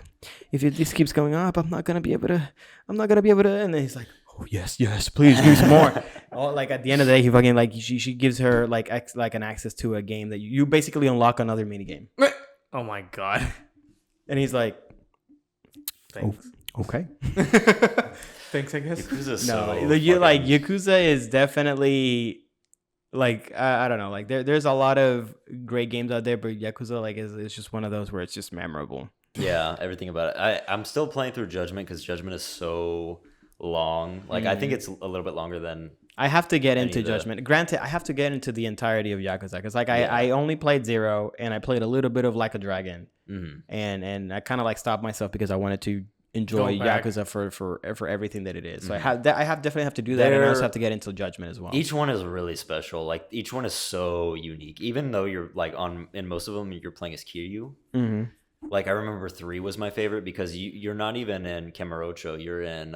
if this keeps going up, I'm not gonna be able to, and then he's like, oh yes, please give me some more. Oh, like at the end of the day, he fucking like she gives her like an access to a game that you basically unlock another mini game. Oh my god! And he's like, thanks. Oh, okay. Thanks, I guess. Yakuza is definitely like I don't know, like there's a lot of great games out there, but Yakuza like is just one of those where it's just memorable. Yeah, everything about it. I'm still playing through Judgment because Judgment is so long. Like I think it's a little bit longer than I have to get into Judgment. Granted, I have to get into the entirety of Yakuza because like I only played 0 and I played a little bit of Like a Dragon, and I kind of like stopped myself because I wanted to enjoy Yakuza for everything that it is. So I definitely have to do that, and I also have to get into Judgment as well. Each one is really special. Like each one is so unique. Even though you're like in most of them you're playing as Kiryu. Like I remember 3 was my favorite because you're not even in Kamurocho. You're in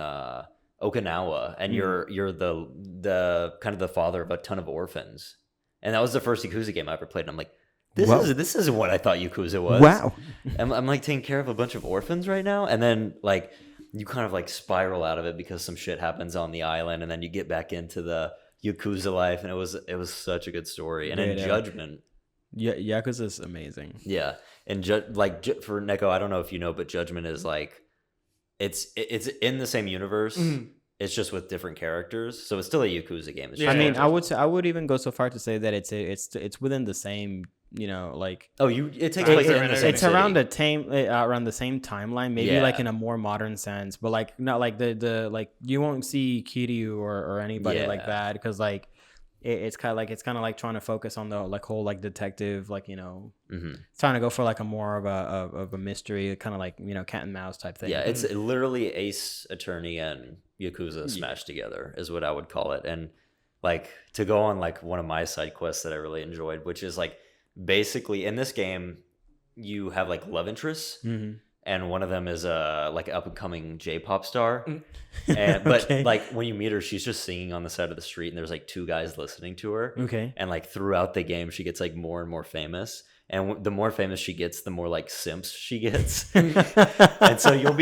Okinawa, and you're the kind of the father of a ton of orphans. And that was the first Yakuza game I ever played. And I'm like, this isn't what I thought Yakuza was. Wow. I'm like taking care of a bunch of orphans right now, and then like you kind of like spiral out of it because some shit happens on the island, and then you get back into the Yakuza life, and it was such a good story. And in Judgment, Yakuza is amazing. Yeah. And for Nekko, I don't know if you know, but Judgment is like it's in the same universe. It's just with different characters, so it's still a Yakuza game. I mean, I would even go so far to say that it's within the same, like it takes place in the same it's around around the same timeline, maybe like in a more modern sense, but like not like the like you won't see Kiryu or anybody like that because like. It's kind of like trying to focus on the like whole like detective, like trying to go for like a more of a mystery, kind of like cat and mouse type thing. Yeah, it's literally Ace Attorney and Yakuza smashed together is what I would call it. And like to go on like one of my side quests that I really enjoyed, which is like basically in this game you have like love interests. And one of them is like an up and coming J-pop star, but like when you meet her, she's just singing on the side of the street, and there's like 2 guys listening to her. Okay, and like throughout the game, she gets like more and more famous, and the more famous she gets, the more like simps she gets. And so you'll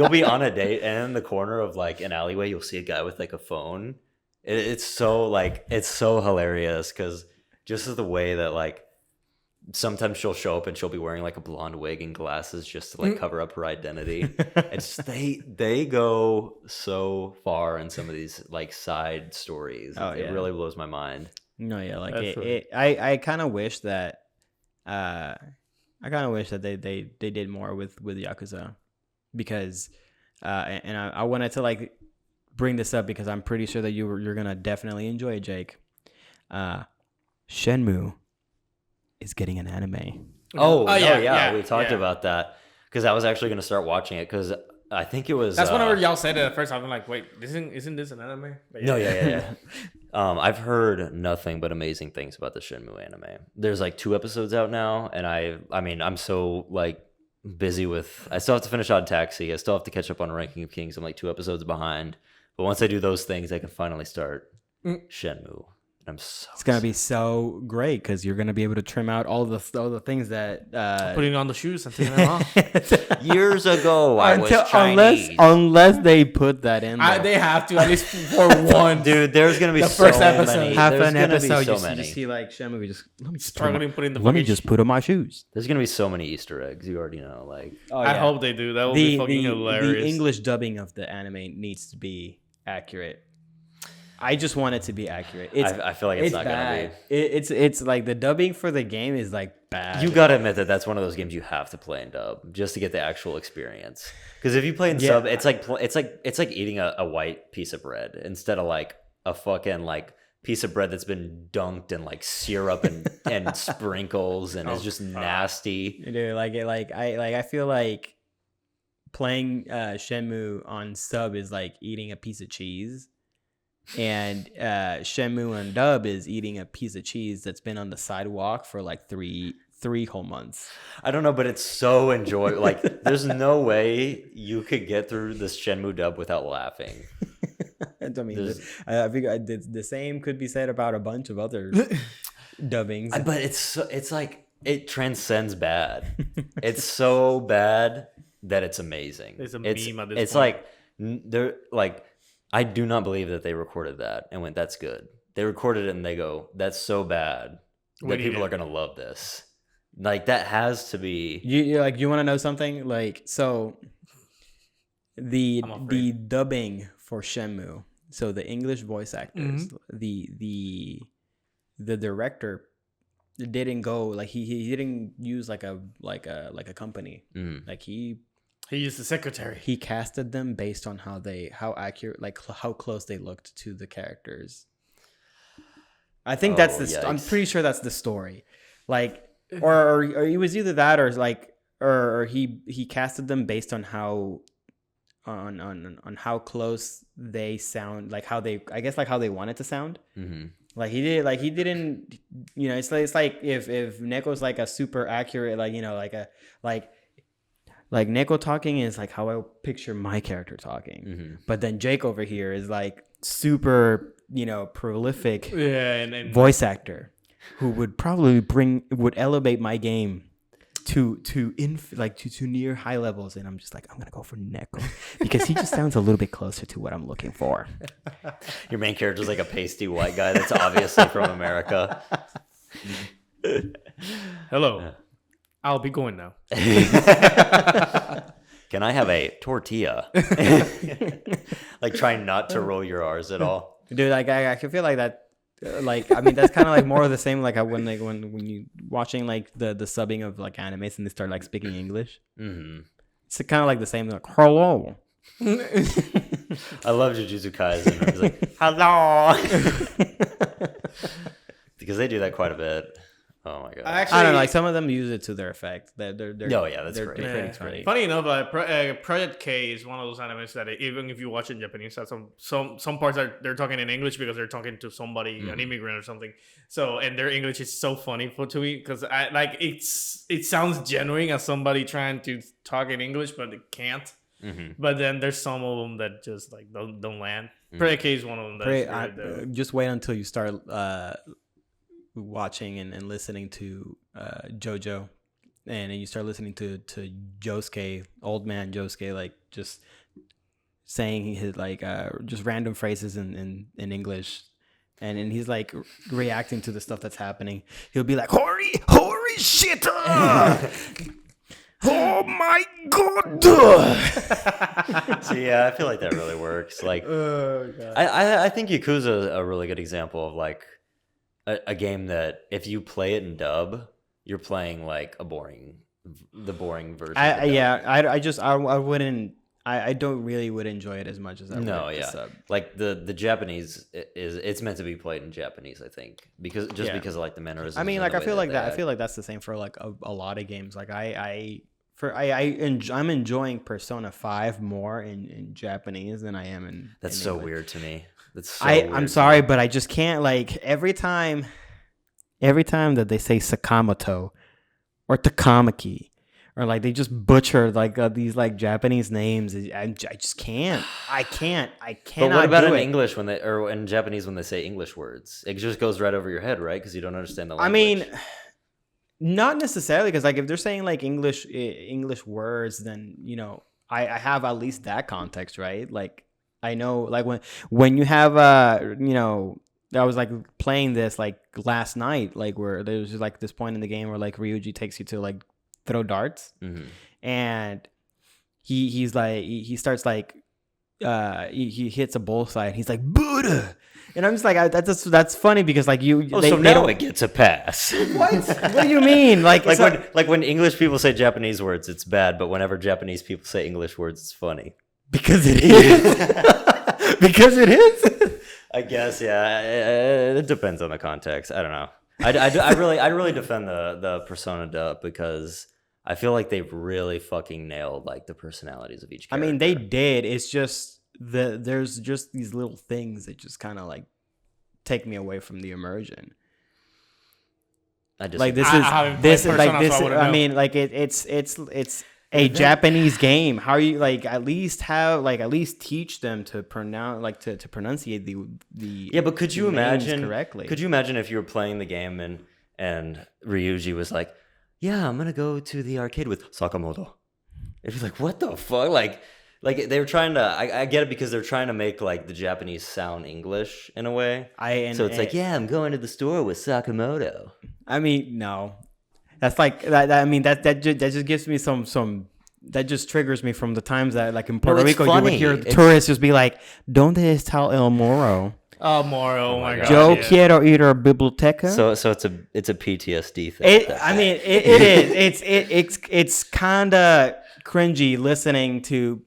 be on a date, and in the corner of like an alleyway, you'll see a guy with like a phone. It's so hilarious because just as the way that like. Sometimes she'll show up and she'll be wearing like a blonde wig and glasses just to like cover up her identity. It's just, they go so far in some of these like side stories. It really blows my mind. No, yeah, like I kind of wish that they did more with Yakuza because and I wanted to like bring this up because I'm pretty sure that you're gonna definitely enjoy it, Jake. Shenmue is getting an anime. Yeah, we talked about that because I was actually going to start watching it because I think it was. That's whenever y'all said it at first. I'm like, wait, isn't this an anime? But yeah. I've heard nothing but amazing things about the Shenmue anime. There's like 2 episodes out now, and I mean, I'm so like busy with. I still have to finish Odd Taxi. I still have to catch up on Ranking of Kings. I'm like 2 episodes behind, but once I do those things, I can finally start Shenmue. I'm so. It's gonna be so great because you're gonna be able to trim out all the things that putting on the shoes and taking them off. Years ago, I was Chinese. Unless they put that in. They have to at least for one. Dude, there's gonna be the so first episode. many. Half there's an gonna episode, be so you many. just see like Shenmue. Let me just put on my shoes. There's gonna be so many Easter eggs. You already know. Like, I hope they do. That will be fucking hilarious. The English dubbing of the anime needs to be accurate. I just want it to be accurate. I feel like it's not bad. gonna be. It's like the dubbing for the game is like bad. You gotta admit that that's one of those games you have to play in dub just to get the actual experience. Because if you play in sub, it's like eating a white piece of bread instead of like a fucking like piece of bread that's been dunked in like syrup and sprinkles and it's just nasty. Dude, I feel like playing Shenmue on sub is like eating a piece of cheese. And Shenmue on dub is eating a piece of cheese that's been on the sidewalk for like three whole months. I don't know, but it's so enjoyable. Like, there's no way you could get through this Shenmue dub without laughing. I mean, I think the same could be said about a bunch of other dubbings. But it's like it transcends bad. It's so bad that it's amazing. It's a meme at this point. It's like they're like. I do not believe that they recorded that and went, that's good. They recorded it and they go, that's so bad that people are going to love this. Like, that has to be. You want to know something? Like, so the dubbing for Shenmue, so the English voice actors, the director didn't go, like, he didn't use like a company. Like, he used the secretary. He casted them based on how accurate, like how close they looked to the characters. I think I'm pretty sure that's the story. Like, or it was either that or like, or he casted them based on how, on how close they sound, like how they, I guess like how they wanted to sound. Like he didn't, you know, it's like if Nekko's like a super accurate, like, you know, like Nekko talking is like how I picture my character talking. But then Jake over here is like super, you know, prolific and voice actor who would probably would elevate my game to near high levels. And I'm just like, I'm going to go for Nekko because he just sounds a little bit closer to what I'm looking for. Your main character is like a pasty white guy that's obviously from America. Hello. I'll be going now. Can I have a tortilla? Like, try not to roll your R's at all. Dude, like I can feel like that. Like, I mean, that's kind of like more of the same. Like when you watching like the subbing of like animes and they start like speaking English. It's kind of like the same. Like, hello. I love Jujutsu Kaisen. It's like, hello. Because they do that quite a bit. Oh my god! I don't know. Like, some of them use it to their effect. They're that's great. Pretty funny. Funny enough, Project K is one of those animes that even if you watch it in Japanese, has some parts that they're talking in English because they're talking to somebody, an immigrant or something. So, and their English is so funny to me because it sounds genuine as somebody trying to talk in English, but it can't. But then there's some of them that just like don't land. Project K is one of them. Just wait until you start watching and listening to JoJo, and then you start listening to Josuke, old man Josuke, like just saying his like just random phrases in English, and he's like reacting to the stuff that's happening. He'll be like, "Holy shit! Oh my god!" So yeah, I feel like that really works. Like, I think Yakuza is a really good example of like a game that if you play it in dub, you're playing like the boring version. I I don't really would enjoy it as much as I would No, the yeah. sub. Like the Japanese it's meant to be played in Japanese, I think, because because of like the mannerisms. I mean, and like the I way feel like they that. I act. feel like that's the same for like a lot of games. Like I'm enjoying Persona 5 more in Japanese than I am in. That's in so English. weird to me. That's so weird I'm to sorry, me. but I just can't like every time that they say Sakamoto or Takamaki or like they just butcher like these like Japanese names. I just can't. I cannot. But what about do in it. English when they or in Japanese when they say English words? It just goes right over your head, right? Because you don't understand the I language. mean, not necessarily because like if they're saying like English words, then I have at least that context, right? Like I know like when you have I was like playing this like last night, like where there was just like this point in the game where like Ryuji takes you to like throw darts, and he's like he starts like he hits a bullseye and he's like Buddha, and I'm just like that's funny because like they now don't. it gets a pass. What do you mean? Like when English people say Japanese words, it's bad, but whenever Japanese people say English words, it's funny. because it is. Because it is. I guess, yeah. It depends on the context. I don't know. I really defend the Persona dub because I feel like they've really fucking nailed like the personalities of each I character. mean, they did. It's just there's just these little things that just kind of like take me away from the immersion. I just Like this I is haven't this played is like Persona, this. so I wouldn't I know. mean, like it's a Japanese game. How are you like at least teach them to pronounce like to pronunciate the Yeah, but could you names imagine correctly? Could you imagine if you were playing the game and Ryuji was like, "Yeah, I'm gonna go to the arcade with Sakamoto." It'd be like, "What the fuck?" Like they were trying to. I get it because they're trying to make like the Japanese sound English in a way. So it's like, "Yeah, I'm going to the store with Sakamoto." I mean, no, that's like that. I mean, that just gives me some. That just triggers me from the times that, like in Puerto it's Rico, you would funny. hear It's- tourists just be like, "Donde está el moro? Oh, Moro. Oh my god. Yo yeah. quiero ir a biblioteca." So it's a PTSD thing. It is. It's kind of cringy listening to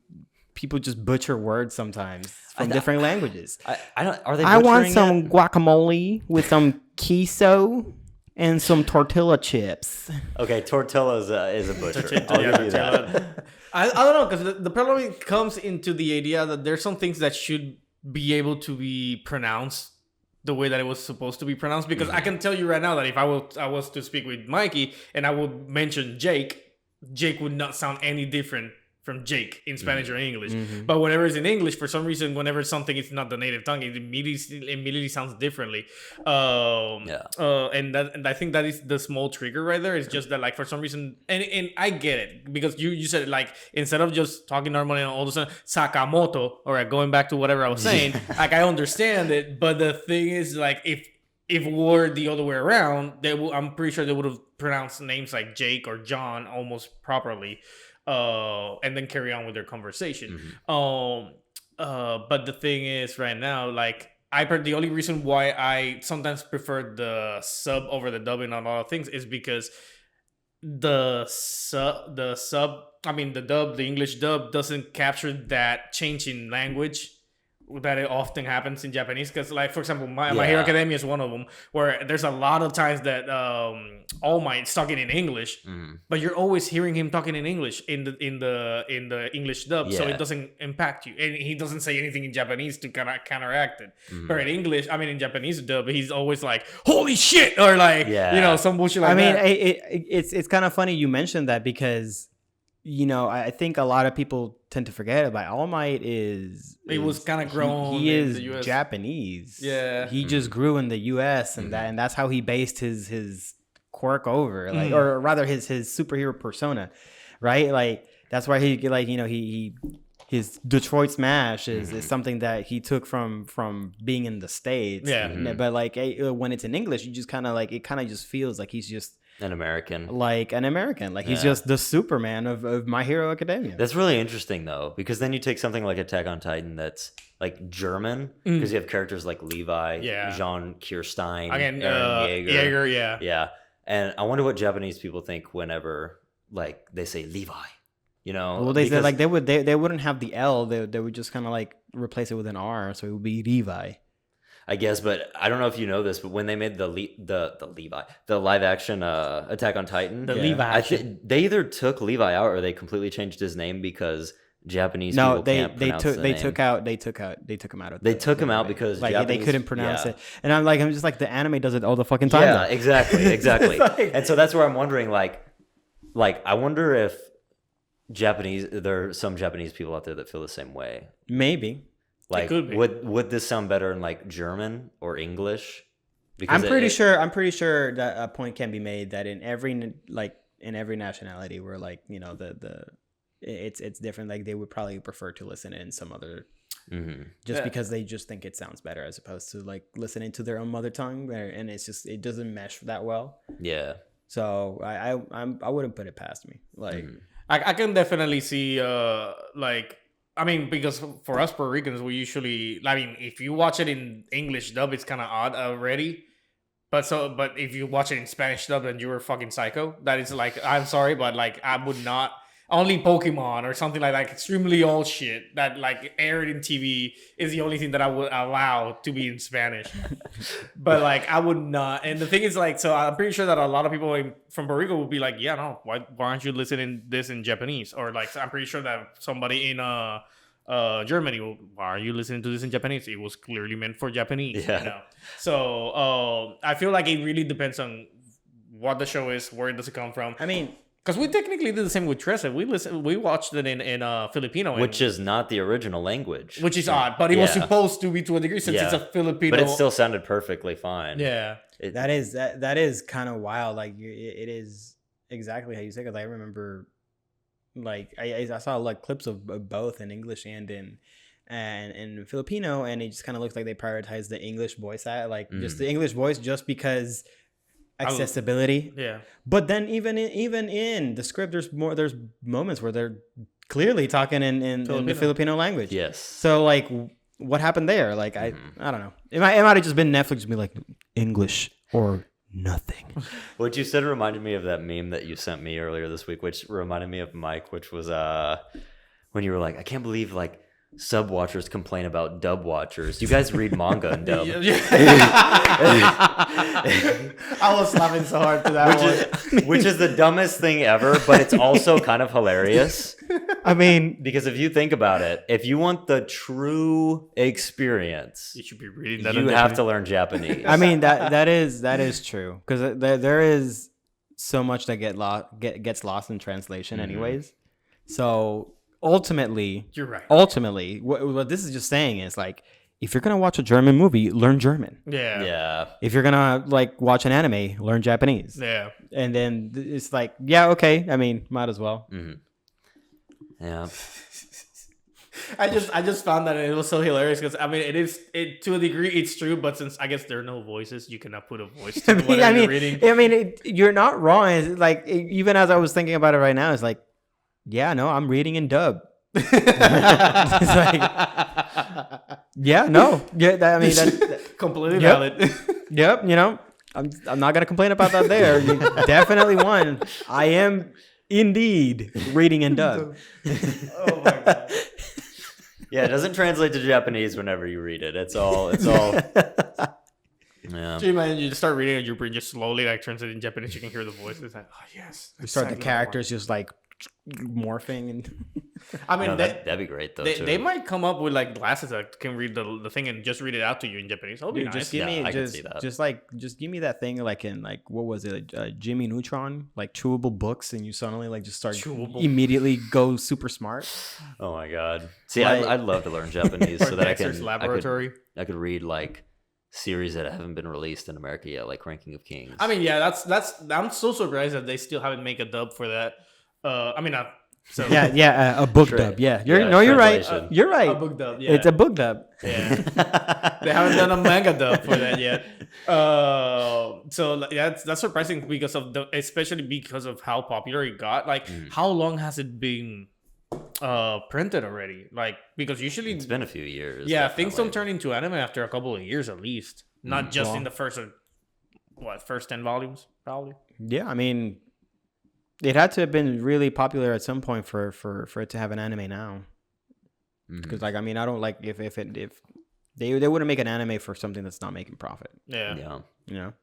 people just butcher words sometimes from different languages. I don't. Are they? I want butchering some it? guacamole with some queso and some tortilla chips. Okay, tortilla is a butcher. I'll give you that. I don't know because the problem comes into the idea that there's some things that should be able to be pronounced the way that it was supposed to be pronounced. Because I can tell you right now that if I was to speak with Mikey and I would mention Jake would not sound any different from Jake in Spanish or English. But whenever it's in English, for some reason, whenever something is not the native tongue, it immediately sounds differently. And I think that is the small trigger right there. It's just that like for some reason, and I get it because you said it, like instead of just talking normally and all of a sudden Sakamoto, or going back to whatever I was saying, like I understand it, but the thing is like if it were the other way around, I'm pretty sure they would have pronounced names like Jake or John almost properly. And then carry on with their conversation. But the thing is, right now, like the only reason why I sometimes prefer the sub over the dubbing on a lot of things is because the English dub doesn't capture that change in language that it often happens in Japanese. Because like for example, my Hero Academia is one of them where there's a lot of times that All Might's talking in English, but you're always hearing him talking in English in the English dub, so it doesn't impact you, and he doesn't say anything in Japanese to kind of counteract it. But in Japanese dub, he's always like "Holy shit" or like some bullshit like that. It's kind of funny you mentioned that because I think a lot of people tend to forget about All Might He was kind of grown. He in is the US. Japanese. Yeah. He just grew in the U.S. and that's how he based his quirk over, like, or rather his superhero persona, right? Like that's why his Detroit Smash is something that he took from being in the States. Yeah. But like when it's in English, you just kind of like it kind of just feels like he's just An American. like he's just the Superman of My Hero Academia. That's really interesting though, because then you take something like Attack on Titan that's like German, because you have characters like Levi, Jean Kirstein, Again, Eren Jaeger, yeah. And I wonder what Japanese people think whenever like they say Levi. You know, Well, they said like they wouldn't have the L. They would just kind of like replace it with an R, so it would be Levi. I guess, but I don't know if you know this, but when they made the live action Attack on Titan, they either took Levi out or they completely changed his name because Japanese people can't pronounce the name. They took him out. They took him out because like Japanese, they couldn't pronounce it, and I'm just like the anime does it all the fucking time. Yeah, exactly. And so that's where I'm wondering, like I wonder if there are some Japanese people out there that feel the same way. Maybe. Like, would this sound better in like German or English? Because I'm pretty sure that a point can be made that in every nationality, where like, you know, it's different. Like they would probably prefer to listen in some other, because they just think it sounds better as opposed to like listening to their own mother tongue, and it doesn't mesh that well. Yeah. So I wouldn't put it past me. Like I can definitely see I mean, because for us Puerto Ricans, we usually, I mean, if you watch it in English dub, it's kind of odd already. But if you watch it in Spanish dub, then you're a fucking psycho. That is like, I'm sorry, but like, I would not. Only Pokemon or something like that, extremely old shit that like aired in TV is the only thing that I would allow to be in Spanish. But like, I would not. And the thing is, like, so I'm pretty sure that a lot of people from Puerto Rico would be like, yeah, no, why aren't you listening this in Japanese? Or like, I'm pretty sure that somebody in Germany, why are you listening to this in Japanese? It was clearly meant for Japanese. Yeah. You know? So I feel like it really depends on what the show is, where does it come from. I mean, because we technically did the same with Tressa. We watched it in Filipino, which is not the original language, which is odd, but it was supposed to be to a degree since it's a Filipino. But it still sounded perfectly fine. Yeah, that is kind of wild. Like it is exactly how you say. Because I remember, like I saw like clips of both in English and in Filipino, and it just kind of looks like they prioritize the English voice just the English voice, just because. Accessibility. Yeah. But then even in the script, there's moments where they're clearly talking in the Filipino language. Yes. So like, what happened there? Like I don't know. It might have just been Netflix be like English or nothing. What you said reminded me of that meme that you sent me earlier this week, which reminded me of Mike, which was when you were like, I can't believe like sub watchers complain about dub watchers. You guys read manga and dub. I was laughing so hard to that which is the dumbest thing ever, but it's also kind of hilarious. I mean, because if you think about it, if you want the true experience, you should be reading that. You have to learn Japanese. I mean that is true, because there is so much that gets lost in translation, anyways. So ultimately, you're right. Ultimately, what this is just saying is like, if you're gonna watch a German movie, learn German. Yeah. If you're gonna like watch an anime, learn Japanese. Yeah. And then it's like, yeah, okay. I mean, might as well. Yeah. I just found that it was so hilarious because I mean it to a degree it's true, but since I guess there are no voices, you cannot put a voice to whatever you're reading. I mean, you're not wrong. It's like, even as I was thinking about it right now, it's like, yeah, no, I'm reading in dub. It's like, yeah, no, yeah. I mean, that's completely valid. Yep. You know, I'm not gonna complain about that. There, you definitely won. I am indeed reading in dub. Oh my god. Yeah, it doesn't translate to Japanese whenever you read it. It's all. Yeah. So you just start reading and your brain just slowly like turns it in Japanese. You can hear the voice. It's like, oh yes. We start the characters just like morphing, and I mean, that'd be great though. They might come up with like glasses that can read the thing and just read it out to you in Japanese. That'll be nice. Just give me just give me that thing like in like, what was it, Jimmy Neutron, like chewable books, and you suddenly like just start immediately go super smart. Oh my god! See, I'd love to learn Japanese so that I could read like series that haven't been released in America yet, like Ranking of Kings. I mean, yeah, that's I'm so surprised that they still haven't made a dub for that. I mean, so a book dub. Yeah, you're right. You're right. A book dub. Yeah, it's a book dub. Yeah, they haven't done a manga dub for that yet. So yeah, that's surprising because especially because of how popular it got. Like, how long has it been printed already? Like, because usually it's been a few years. Yeah, definitely. Things don't turn into anime after a couple of years at least. Not just in the first 10 volumes, probably. Yeah, I mean, It had to have been really popular at some point for it to have an anime now. Because like I mean I don't like if they wouldn't make an anime for something that's not making profit. Yeah. You know,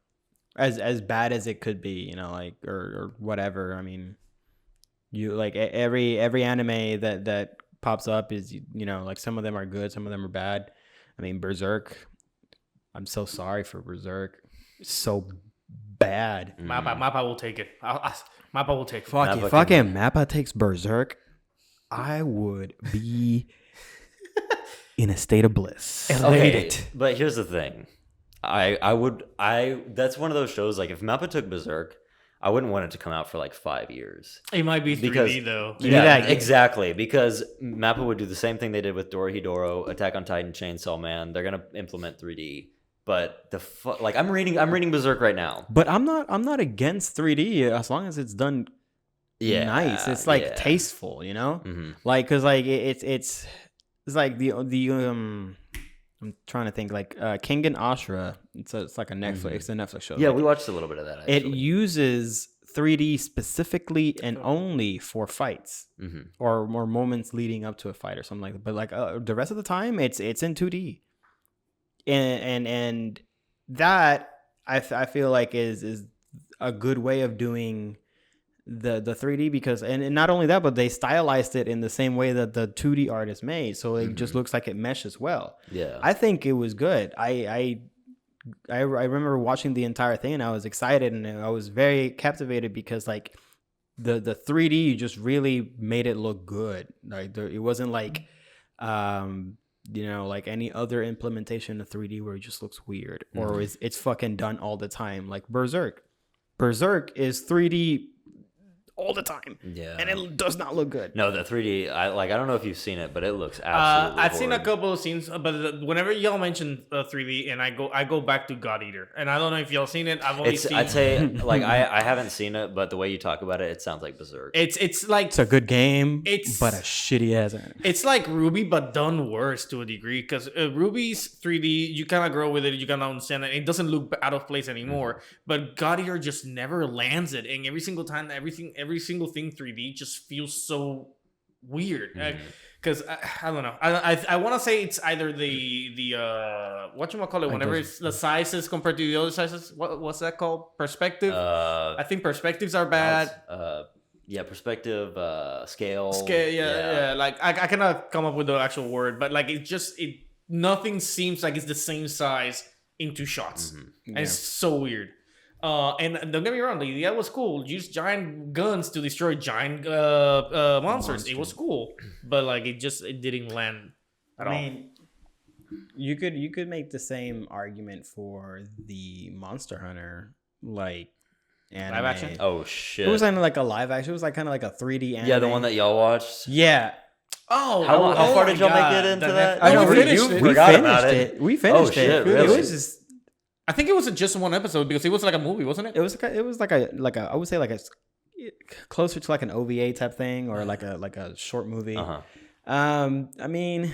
as bad as it could be, you know, like or whatever. I mean, you like every anime that pops up is, you know, like some of them are good, some of them are bad. I mean, Berserk. I'm so sorry for Berserk. It's so bad. Mappa will take it. Mappa will take it. Fucking Mappa takes Berserk. I would be in a state of bliss. Okay, but here's the thing. That's one of those shows, like if Mappa took Berserk, I wouldn't want it to come out for like 5 years. It might be 3D though. Yeah, exactly. Because Mappa would do the same thing they did with Dorohedoro, Attack on Titan, Chainsaw Man. They're gonna implement 3D. But like I'm reading Berserk right now. But I'm not against 3D as long as it's done nice. It's like tasteful, you know? Like cuz like it's like the I'm trying to think like King and Ashura. It's like a Netflix, it's a Netflix show. Yeah, like, we watched a little bit of that actually. It uses 3D specifically and only for fights or more moments leading up to a fight or something like that. But like the rest of the time it's in 2D. And that I feel like is a good way of doing the 3D because and not only that, but they stylized it in the same way that the 2D art is made, so it just looks like it meshes well. Yeah, I think it was good. I remember watching the entire thing and I was excited and I was very captivated because like the 3D just really made it look good. Like it wasn't like you know, like any other implementation of 3D where it just looks weird or it's fucking done all the time. Like Berserk is 3D all the time. Yeah. And it does not look good. No, the 3D, I don't know if you've seen it, but it looks absolutely I've seen a couple of scenes, but whenever y'all mention 3D, and I go back to God Eater, and I don't know if y'all seen it. I'd say like I haven't seen it, but the way you talk about it, it sounds like Berserk. It's like it's a good game, but a shitty ass anime. It's like Ruby, but done worse to a degree, because Ruby's 3D, you kind of grow with it, you kind of understand it. It doesn't look out of place anymore. But God Eater just never lands it, and every single time, every single thing 3D just feels so weird. Because I don't know. I want to say it's either the whatchamacallit, whenever it's the sizes compared to the other sizes. What's that called? Perspective. I think perspectives are bad. Perspective, scale. Yeah. Like I cannot come up with the actual word, but like nothing seems like it's the same size in two shots, and it's so weird. And don't get me wrong, the idea was cool. Use giant guns to destroy giant monsters. It was cool, but like it didn't land at all. I mean, you could make the same argument for the Monster Hunter like anime. Live action. Oh shit! It was kind of like a live action. It was like kind of like a 3D anime. Yeah, the one that y'all watched. Yeah. Oh, how far did y'all make it into that? I know we finished it. We finished it. Really? It was just. I think it was just one episode because it was like a movie, wasn't it? It was like a I would say like a closer to like an OVA type thing or like a short movie. I mean,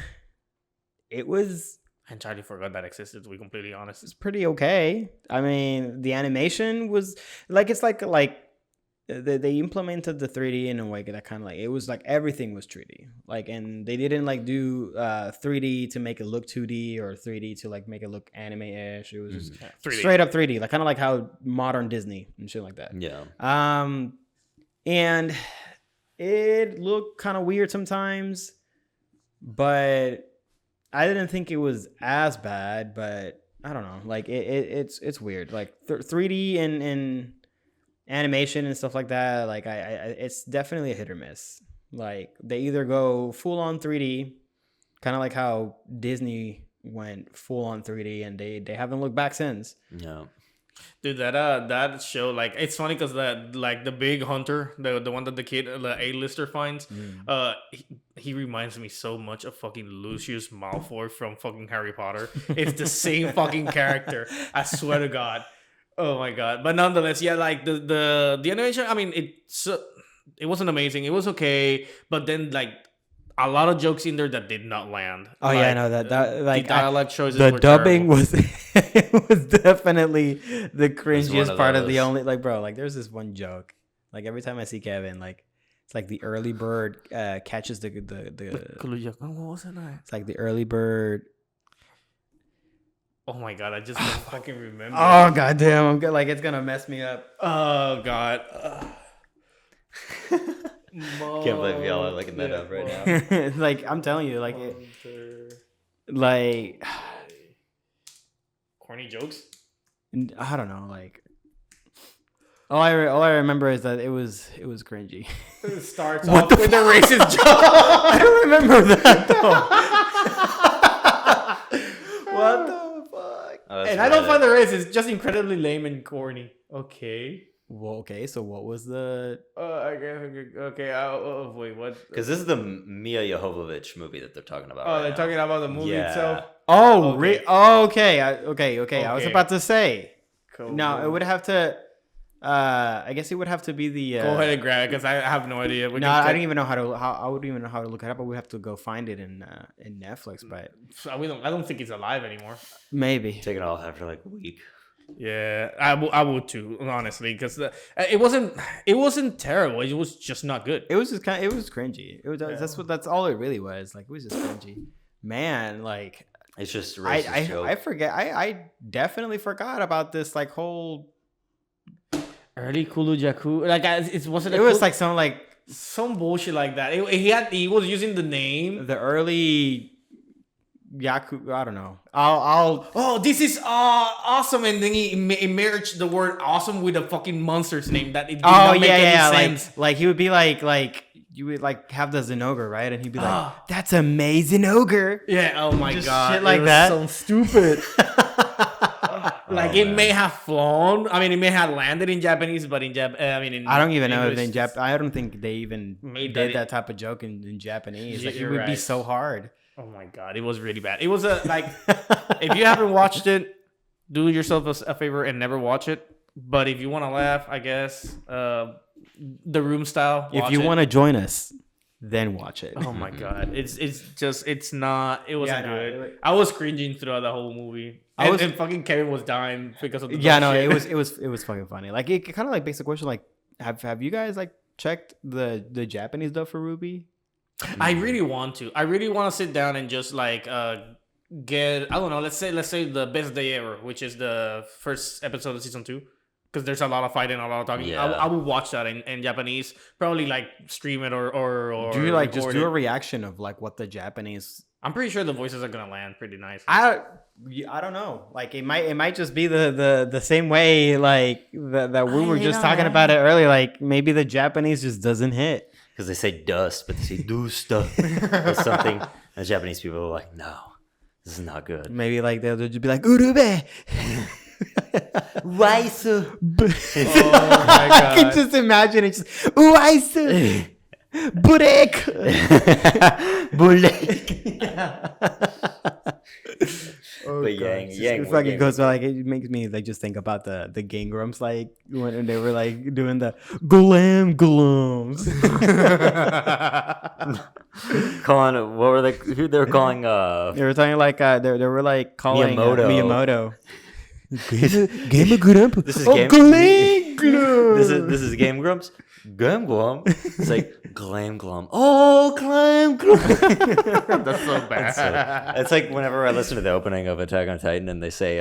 it was. I entirely forgot that existed. To be completely honest, it's pretty okay. I mean, the animation was like it's like they implemented the 3D in a way that kind of like it was like everything was 3D. Like, and they didn't like do 3D to make it look 2D or 3D to like make it look anime-ish. It was just 3D. Straight up 3D, like kind of like how modern Disney and shit like that. Yeah. And it looked kind of weird sometimes, but I didn't think it was as bad. But I don't know, like it's weird. Like 3D and animation and stuff like that, like it's definitely a hit or miss. Like they either go full on 3D, kind of like how Disney went full on 3D, and they haven't looked back since. Yeah, dude, that show, like it's funny because the big hunter, the one that the A-lister finds, he reminds me so much of fucking Lucius Malfoy from fucking Harry Potter. It's the same fucking character. I swear to God. Oh my God. But nonetheless, yeah, like the animation, I mean, it wasn't amazing. It was okay, but then like a lot of jokes in there that did not land. Oh like, yeah, I know that like the dialogue choices the were dubbing terrible. was it was definitely the cringiest of part of those. the only like bro, like there's this one joke Like every time I see Kevin, like it's like the early bird catches the What was it? it's like the early bird. Oh my god, I just don't fucking remember. Oh goddamn! I'm good. Like it's gonna mess me up. Oh god. Can't believe y'all are looking that up right now. Like I'm telling you, like like corny jokes. I don't know. Like all I remember is that it was cringy. It starts off with a racist joke. I don't remember that though. What the fuck? Oh, And I don't find the racist, just incredibly lame and corny. Okay. Well, okay. So what was the? I guess, okay. Wait, what? Because this is the Mia Jovovich movie that they're talking about. Oh, right they're now. talking about the movie Yeah. itself. Oh, Okay. okay. I was about to say. No, it would have to. I guess it would have to be the. Go ahead and grab it because I have no idea. I don't even know I wouldn't even know how to look it up, but we have to go find it in Netflix. But I don't think it's alive anymore. maybe. Take it off after like a week. Yeah, I would too, honestly, because it wasn't terrible. It was just not good. It was just it was cringy. It was that's all it really was. Like it was just cringy. Man, like It's just a racist joke. I forget. I definitely forgot about this like whole. Early Kulu Jaku, like it wasn't. It was like some like some bullshit like that. He was using the name. the early Yaku. I don't know. I'll. Oh, this is awesome, and then he merged the word awesome with a fucking monster's name that it did not make any sense. Like he would be like you would like have the Zinogre, right? And he'd be like, "That's amazing ogre." Yeah. Oh my Just god. shit like it was that. So stupid. Like it man. may have flown. I mean, it may have landed in Japanese, but in I don't even know if in English, I don't think they even Made did that that type of joke in Japanese. Like it You're would be right. so hard. Oh my god, it was really bad. It was like if you haven't watched it, do yourself a favor and never watch it. But if you want to laugh, I guess the room style. If you want to join us, then watch it. Oh my god, it's not. It wasn't Yeah, no, good. I was cringing throughout the whole movie. And fucking Kevin was dying because of the Yeah, no, shit. it was fucking funny. Like it kind of like begs the question, like have you guys like checked the Japanese dub for Ruby? I really want to. I really want to sit down and just like get. I don't know. Let's say the best day ever, which is the first episode of season 2. Because there's a lot of fighting, a lot of talking. Yeah. I would watch that in Japanese. Probably like stream it or Do you like record just do it. a reaction of like what the Japanese? I'm pretty sure the voices are gonna land pretty nice. I don't know. Like it might just be the same way like that we were just talking about it earlier. Like maybe the Japanese just doesn't hit. Because they say dust, but they say do stuff or something. And the Japanese people are like, no, this is not good. Maybe like they'll just be like urube. Waisu. Oh my I can god. just imagine it just waisu. Burek. Oh, But Yang it fucking goes like it makes me like just think about the Gang Grumps like when they were like doing the glam glums. Calling, what were they? Who they were calling? They were talking like they were like calling Miyamoto. Game of Grump. This is Oh, Game. Glam Glum. This is Game Grumps. Glam Glum. It's like Glam Glum. Oh, Glam Glum. That's so bad. It's like whenever I listen to the opening of Attack on Titan and they say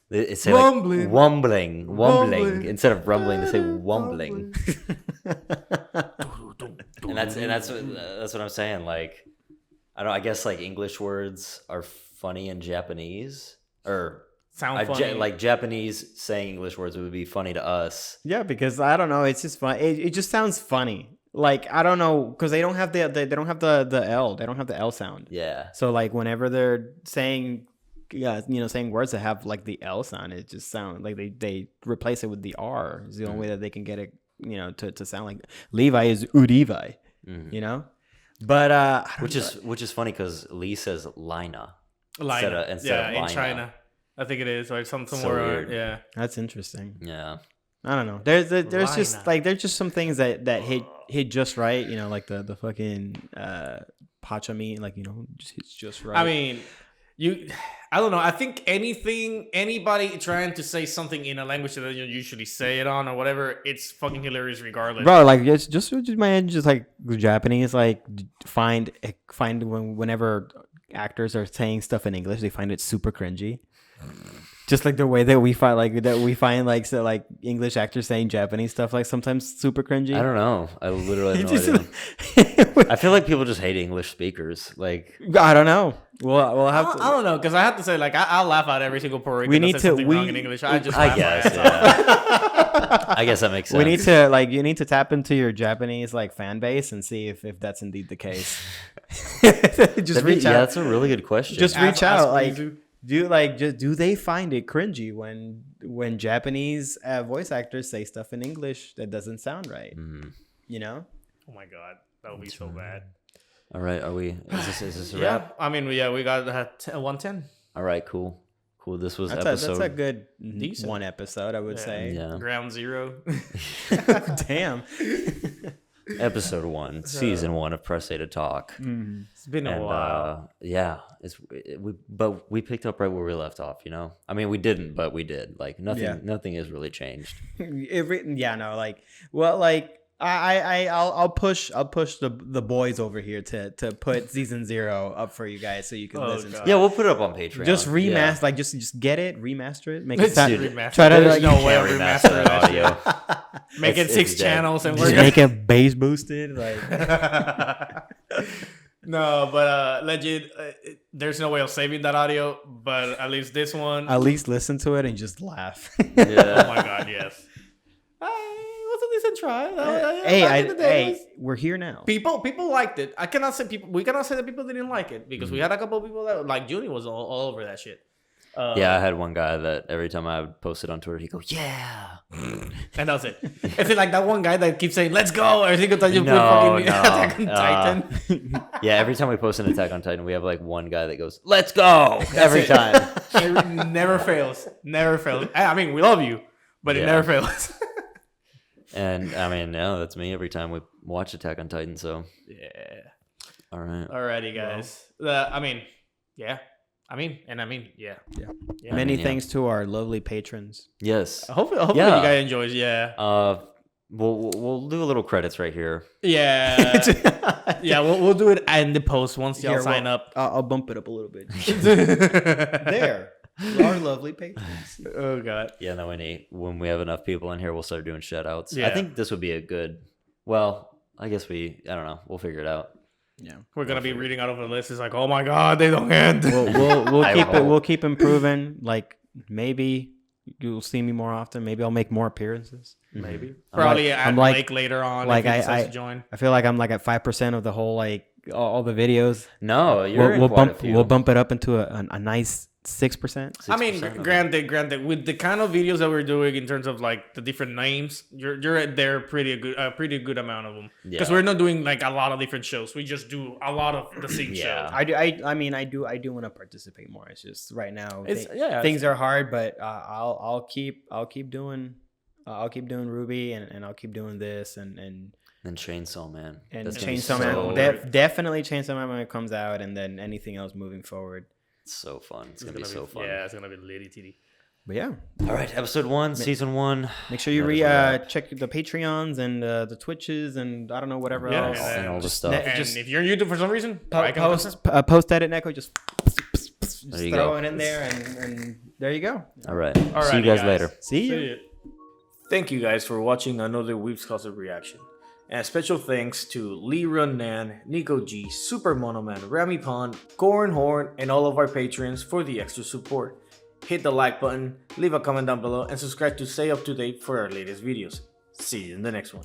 they say Rumbling. like wumbling instead of rumbling. They say wumbling. And that's what I'm saying. Like I guess like English words are funny in Japanese or. Sound funny. Like Japanese saying English words would be funny to us. Yeah, because I don't know, it's just fun. It just sounds funny. Like I don't know, because they don't have the L. They don't have the L sound. Yeah. So like whenever they're saying, saying words that have like the L sound, it just sounds like they replace it with the R. It's the only way that they can get it, to sound like Levi is Udivi. Mm-hmm. But Which is funny because Lee says Lina Line. instead of in Lina. China. I think it is, or somewhere. So weird. Yeah. that's interesting. Yeah. I don't know. There's just Lina. like there's just some things that hit just right. Like the fucking pacha meat, like just hits just right. I mean, I don't know. I think anybody trying to say something in a language that you usually say it on or whatever, it's fucking hilarious regardless. Bro, like just man, just like the Japanese, like find whenever actors are saying stuff in English, they find it super cringy. Just like the way that we find like English actors saying Japanese stuff like sometimes super cringy. I don't know. I literally have no idea. I feel like people just hate English speakers. Like I don't know. We'll have to. I don't know because I have to say like I'll laugh at every single Puerto Rican We need that says to- something we- wrong in English. I guess. Yeah. I guess that makes sense. We need to you need to tap into your Japanese like fan base and see if that's indeed the case. Just reach out. Yeah, that's a really good question. Just reach out. ask Like do they find it cringy when Japanese voice actors say stuff in English that doesn't sound right? You know? Oh my god, that would be so bad. All right, is this a Yeah, wrap? I mean, we got 110. All right, cool. This was That's episode. a good Decent. one episode, I would say. Yeah. Ground zero. Damn. Episode 1, season 1 of Press A to Talk. It's been a while. Yeah, but we picked up right where we left off. You know, I mean, we didn't, but we did. Like nothing has really changed. I'll push the boys over here to put season 0 up for you guys so you can listen to it. Yeah, we'll put it up on Patreon. Just remaster, Yeah. just get it, remaster it, make it It's sound, remastered. try to There's like, no way Can't I'll remaster remaster that that shit. audio. Make it It's 6 dead. channels and just we're make it bass boosted, like. No, but legit, there's no way of saving that audio. But at least this one. At least listen to it and just laugh. Oh Yeah. my god, yes. It was a decent try. Hey, Back in the days. we're here now. People liked it. I cannot say people. We cannot say that people didn't like it because we had a couple of people that like Junie was all over that shit. Yeah, I had one guy that every time I would post it on Twitter, he'd go, "Yeah." And that's it. Is it like that one guy that keeps saying "Let's go" every single time you put No, fucking no. Attack on Titan? Yeah, every time we post an Attack on Titan, we have like one guy that goes, "Let's go!" every time. It never fails. Never fails. I mean, we love you, but it Yeah. never fails. And I mean, no, that's me every time we watch Attack on Titan. So, Yeah. all right. Alrighty, guys. I mean, yeah. Yeah. Many Yeah. thanks to our lovely patrons. Yes. Hopefully Yeah. you guys enjoys. Yeah. We'll do a little credits right here. Yeah. Yeah. We'll do it in the post once y'all Here, sign well, up. I'll bump it up a little bit. There, our lovely patrons. Oh god. Yeah, no, when we have enough people in here, we'll start doing shout outs. Yeah. I think this would be a good. Well, I guess I don't know. We'll figure it out. Yeah, We're gonna be reading out of the list. It's like, oh my god, they don't end. we'll I keep it. hope. We'll keep improving. Like maybe you'll see me more often. Maybe I'll make more appearances. Maybe. I'm Probably like- add I'm like- Blake later on. like if he I- decides I- to join. I feel like I'm like at 5% of the whole like all the videos. No, you're in We'll quite a bump. few. We'll bump it up into a nice 6%. I mean, 6% of it. granted, with the kind of videos that we're doing in terms of like the different names, you're at there pretty good amount of them. Because Yeah. we're not doing like a lot of different shows. We just do a lot of the same Yeah. show. I mean, I do want to participate more. It's just right now things are hard, but I'll keep doing Ruby and I'll keep doing this and Chainsaw Man. and That's gonna be Chainsaw so- Man. Definitely Chainsaw Man when it comes out, and then anything else moving forward. It's so fun. It's gonna be so fun. Yeah, it's gonna be litty titty. But yeah, All right, episode 1, season 1. make sure you That is a wrap. check the Patreons and the Twitches and I don't know whatever Yeah, else. and and all the just stuff. net- And just if you're on YouTube for some reason, like and post edit Nekko, just There you throw go. it in there and there you go. All right. See you Alrighty, guys later. See you. See ya. Thank you guys for watching another Weebs Closet reaction. And a special thanks to Lee Run Nan, Nico G, Super Mono Man, Rami Pond, Corn Horn, and all of our patrons for the extra support. Hit the like button, leave a comment down below, and subscribe to stay up to date for our latest videos. See you in the next one.